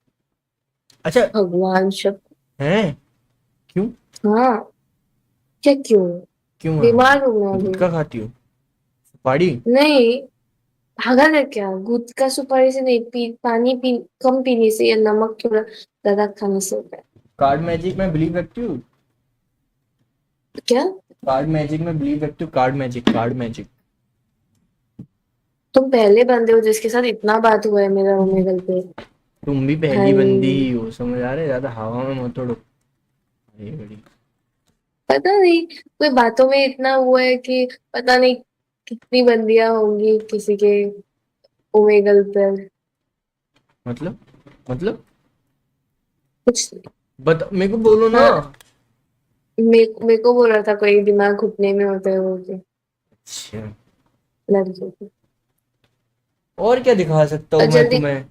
अच्छा, भगवान शब। है? क्यों? हाँ। क्या क्यों? क्यों है? बीमार हूँ मैं अभी। गुटखा खाती हो? सुपारी? नहीं। पागल है क्या? गुटखा सुपारी से नहीं, पानी कम पीने से या नमक थोड़ा ज्यादा खाने से होता है। कार्ड मैजिक में बिलीव रखती हूँ? क्या? कार्ड मैजिक में बिलीव रखती हूँ? Card magic, card magic. तुम पहले बंदे हो जिसके साथ इतना बात हुआ है मेरा ओमेगल पे। तुम भी पहली बंदी भाई ही हो, समझ आ रहे हैं? ज्यादा हवा में मत उड़ो। अरे बड़ी, पता नहीं, कोई बातों में इतना हुआ है कि पता नहीं कितनी बंदियां होंगी किसी के ओमेगल पर। मतलब, मतलब कुछ नहीं। बता, मेरे को बोलो ना। हाँ, मेरे को बोल रहा था कोई दिमाग घुटने में होता है वो के अच्छा, लड़कियों को। और क्या दिखा सकता और हूँ मैं जल्दी, तुम्हें?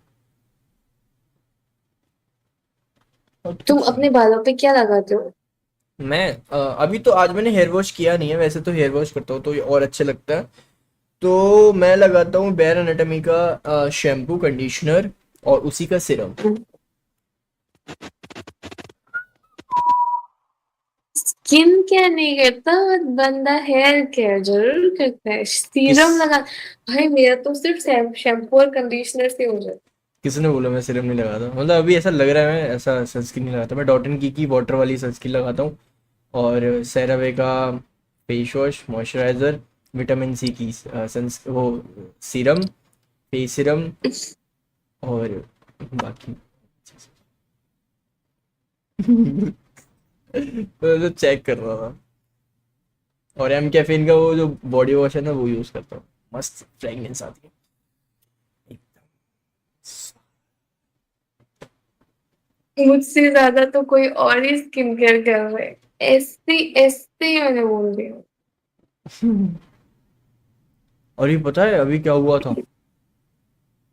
और तो तुम कुछ नहीं। अपने बालों पे क्या लगाते हो? मैं अभी तो आज मैंने हेयर वॉश किया नहीं है, वैसे तो हेयर वॉश करता हूँ तो ये और अच्छे लगता है। तो मैं लगाता हूँ बेयर एनाटॉमी का शैम्पू, कंडीशनर और उसी का सिरम। स्किन केयर नहीं करता, बंदा हेयर केयर जरूर करता है, किस सीरम लगा। भाई मेरा तो सिर्फ शैम्पू और कंडीशनर से हो जाता किसने बोला मैं सिरम नहीं लगाता? मतलब अभी ऐसा लग रहा है मैं ऐसा सनस्क्रीन नहीं लगाता। मैं डॉट एंड की वाटर वाली सनस्क्रीन लगाता हूँ, और सेरावे का face wash, moisturiser, vitamin C की सन्स वो सीरम, फेस सीरम, और बाकी तो चेक कर रहा था। और एम कैफीन का वो जो बॉडी वॉश है ना वो यूज करता हूँ, मस्त फ्रेगनेंस आती है एकदम। मुझसे ज्यादा तो कोई और ही स्किन केयर कर रहा है। ऐसे ऐसे ही मैंने बोल दिया। और ये पता है अभी क्या हुआ था?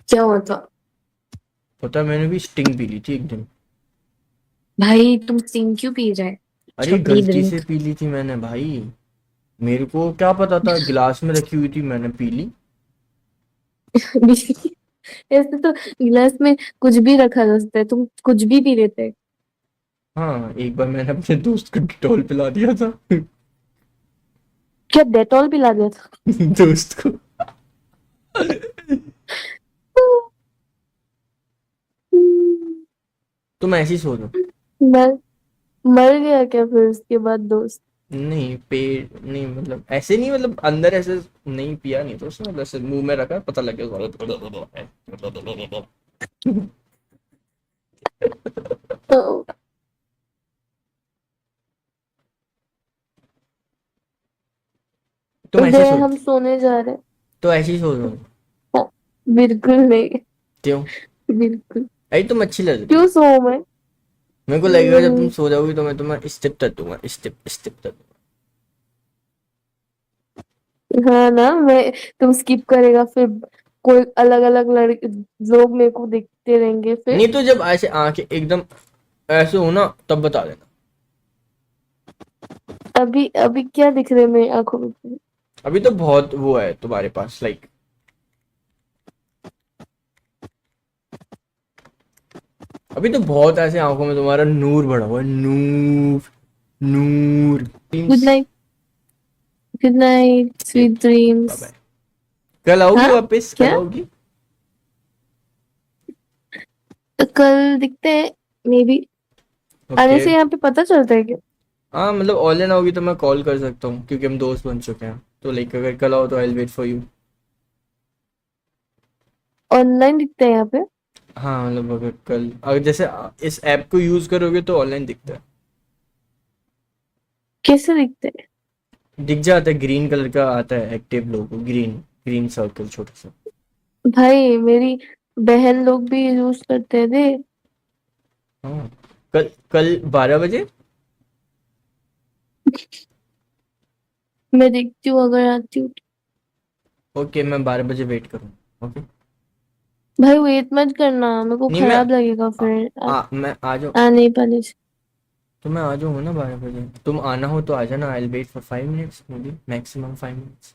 क्या हुआ था? पता है मैंने भी स्टिंग पी ली थी एक दिन। भाई तुम स्टिंग क्यों पी रहे? अरे छोटी गलती से ड्रिंक। पी ली थी मैंने भाई, मेरे को क्या पता था, गिलास में रखी हुई थी मैंने पी ली। ऐसे तो गिलास में कुछ भी रखा जा सकता है, तुम कुछ भी पी लेते। हाँ एक बार मैंने अपने दोस्त को डिटॉल पिला दिया था। क्या डेटॉल पिला दिया था? दोस्त को। तुम ऐसी सोचो। मर मर गया क्या फिर उसके बाद दोस्त? नहीं पेट नहीं, मतलब ऐसे नहीं, मतलब अंदर ऐसे नहीं पिया नहीं तो उसने, मतलब ऐसे मुंह में रखा पता लग गया। तो तुम ऐसी उदय, सोच, हम सोने जा रहे हैं। तो ऐसी सोचो। हाँ, बिल्कुल नहीं। क्यों? बिल्कुल। अरे तुम अच्छी लगती क्यों हो। सो मैं? मेरे को लगेगा जब तुम सो जाओगी तो मैं तुम्हें स्टेप कर दूंगा, स्टेप स्टेप कर दूंगा। हाँ ना, मैं तुम स्किप करेगा फिर कोई अलग अलग लड़के लोग मेरे को देखते रहेंगे फिर। नहीं तो जब ऐसे आंखें एकदम ऐसे हो ना तब बता देना। अभी अभी क्या दिख रहे हैं मेरी आंखों में? अभी तो बहुत वो है तुम्हारे पास, लाइक अभी तो बहुत ऐसे आंखों में तुम्हारा नूर भरा हुआ है, नूर, नूर। Good night. Good night, bye sweet dreams. Bye. कल आओगी हाँ, वापस, कल क्या? आओगी? तो कल दिखते हैं, मे बी। आने ओके। से यहाँ पे पता चलता है क्या? हाँ मतलब ऑनलाइन आओगी तो मैं कॉल कर सकता हूँ क्योंकि हम दोस्त बन चुके हैं, तो लाइक अगर कल आओ तो I will wait for you. Online दिखता है यहाँ पे? हाँ मतलब अगर कल, अगर जैसे इस ऐप को यूज करोगे तो ऑनलाइन दिखता है। कैसे दिखते हैं? दिख जाता है, ग्रीन कलर का आता है एक्टिव लोगो, ग्रीन, ग्रीन सर्कल छोटा सा। भाई मेरी बहन लोग भी यूज करते थे। हाँ कल, कल 12 बजे। मैं देखती हूँ अगर आती हूँ। ओके मैं 12 बजे वेट करूँ। ओके। भाई वेट मत करना, मेरे को नहीं मैं खराब लगेगा आ, फिर मैं आ जाऊँ, आ नहीं पाने से। तो मैं आ जाऊंगा ना 12 बजे, तुम आना हो तो आ जाना, I will wait for 5 minutes, maybe maximum 5 minutes.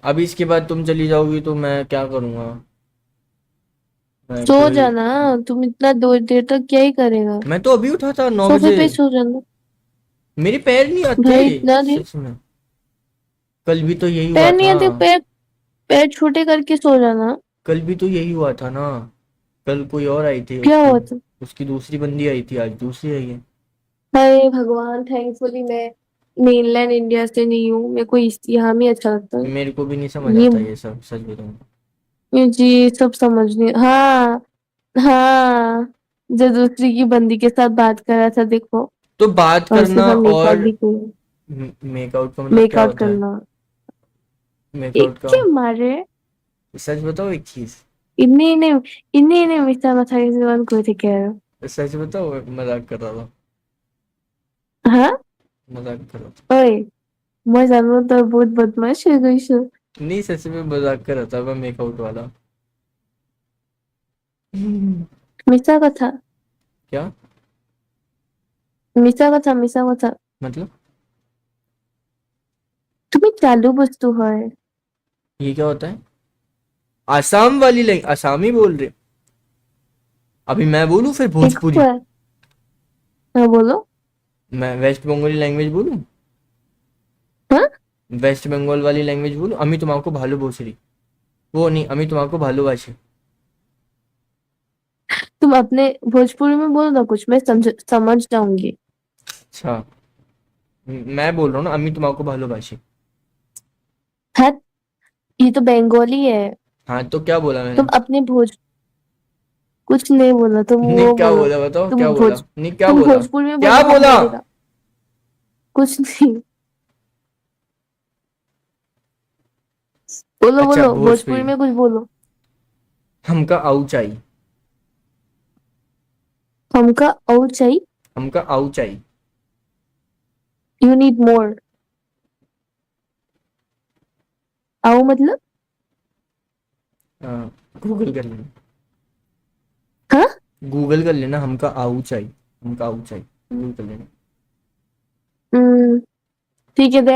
अभी इसके बाद तुम चली जाओगी तो मैं क्या करूँगा? मैं सो कोई, जाना। तुम इतना देर तक क्या ही करेगा? मैं तो अभी उठा था 9 बजे। सोफे पे सो जाना। मेरे पैर नहीं आते। भाई इतना देर सच में कल भी तो यही हुआ पैर नहीं था। आते? पैर पैर छोटे करके सो जाना। कल भी तो यही हुआ था ना। कल कोई और आई थी क्या उसकी, हुआ था? उसकी दूसरी बंदी आई थी, आज दूसरी आई है। हाय भगवान, थैंकफुली मैं मेनलैंड इंडिया से नहीं हूँ, मेरे को यहाँ में अच्छा लगता है। मेरे को भी नहीं समझ ये आता ये सब, सच बताऊं। जी सब समझने, हाँ। हाँ, जो दूसरी की बंदी के साथ बात कर रहा था देखो। तो बात और उसके करना साथ मेकआउट और भी किया। मेकआउट का मतलब क्या मेकआउट होता है? करना। एक मेकआउट का, के मारे सच बताओ एक चीज, इन्हें इन्हें इन्हें इन्हें मिस्टर मथाई से वन को थे कह रहा हूँ। सच बताओ, मजाक कर रहा था, हाँ। मजाक कर रहा था। ओए, मैं जानू तो बहुत बदमाश है गई सो। नहीं सच में मजाक कर रहा था मैं, मेकआउट वाला। मिसा का था। क्या मिसा का था, मिसा का था। मतलब? तुम्हें चालू वस्तु है। ये क्या होता है? आसाम वाली लैंग आसामी बोल रहे? अभी मैं बोलूं फिर एक भोजपुरी? हुआ। हाँ बोलो। मैं वेस्ट बंगाली लैंग्वेज बोलूं? हाँ, वेस्ट बंगाल वाली लैंग्वेज बोलूं? अमी तुम्हाको ভালোবাসি, वो नहीं, अमी तुम्हाको ভালোবাসি। तुम अपने भोजपुरी में बोलो ना कुछ, मैं समझ जाऊंगी। अच्छा मैं बोल रहा हूँ ना, अमी तुम्हाको ভালোবাসি। हाँ, ये तो बंगाली है। हाँ तो क्या बोला तुम मैंने? अपने कुछ नहीं बोला, तुम नहीं वो क्या बोलो। बोला बताओ, तुम क्या बोला? नहीं क्या तुम बोला? भोजपुरी में क्या बोलो, हम बोला? बोलेगा। कुछ नहीं। बोलो अच्छा बोलो, भोजपुरी भोजपुरी में कुछ बोलो। हमका आऊ चाहिए। हमका और चाहिए। हमका आऊ चाहिए। You need more. आओ मतलब। गूगल कर लेना। हाँ। गूगल कर लेना, हमका आऊ चाहिए। हमका आऊ चाहिए, गूगल कर लेना। हम्म, ठीक है दे,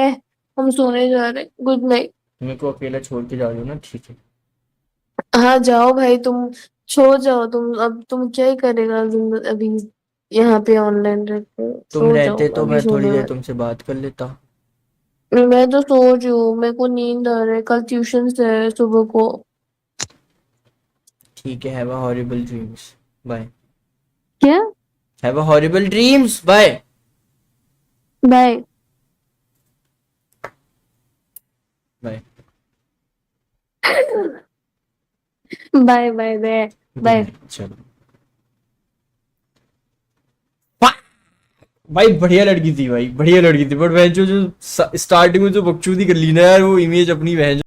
हम सोने जा रहे हैं, गुड नाइट। मेरे को अकेला छोड़ के जा रही हो ना, ठीक है। हाँ जाओ भाई तुम, सो जाओ तुम, अब तुम क्या ही करेगा जिंदगी अभी, यहाँ पे ऑनलाइन रहते, तुम सो जाओ, रहते तो अभी मैं थोड़ी सोने देर वाली। तुमसे बात कर लेता। मैं तो सो रही हूँ, मेरे को नींद आ रहा है, कल ट्यूशन से है सुबह को। ठीक है, have a horrible dreams, bye. क्या? Have a horrible dreams, bye. Bye. Bye. Bye bye bye. Good bye. Night, चलो। वाह! भाई बढ़िया लड़की थी भाई, बढ़िया लड़की थी, बट वह जो जो स्टार्टिंग में जो बकचोदी कर ली ना यार, वो इमेज अपनी बहन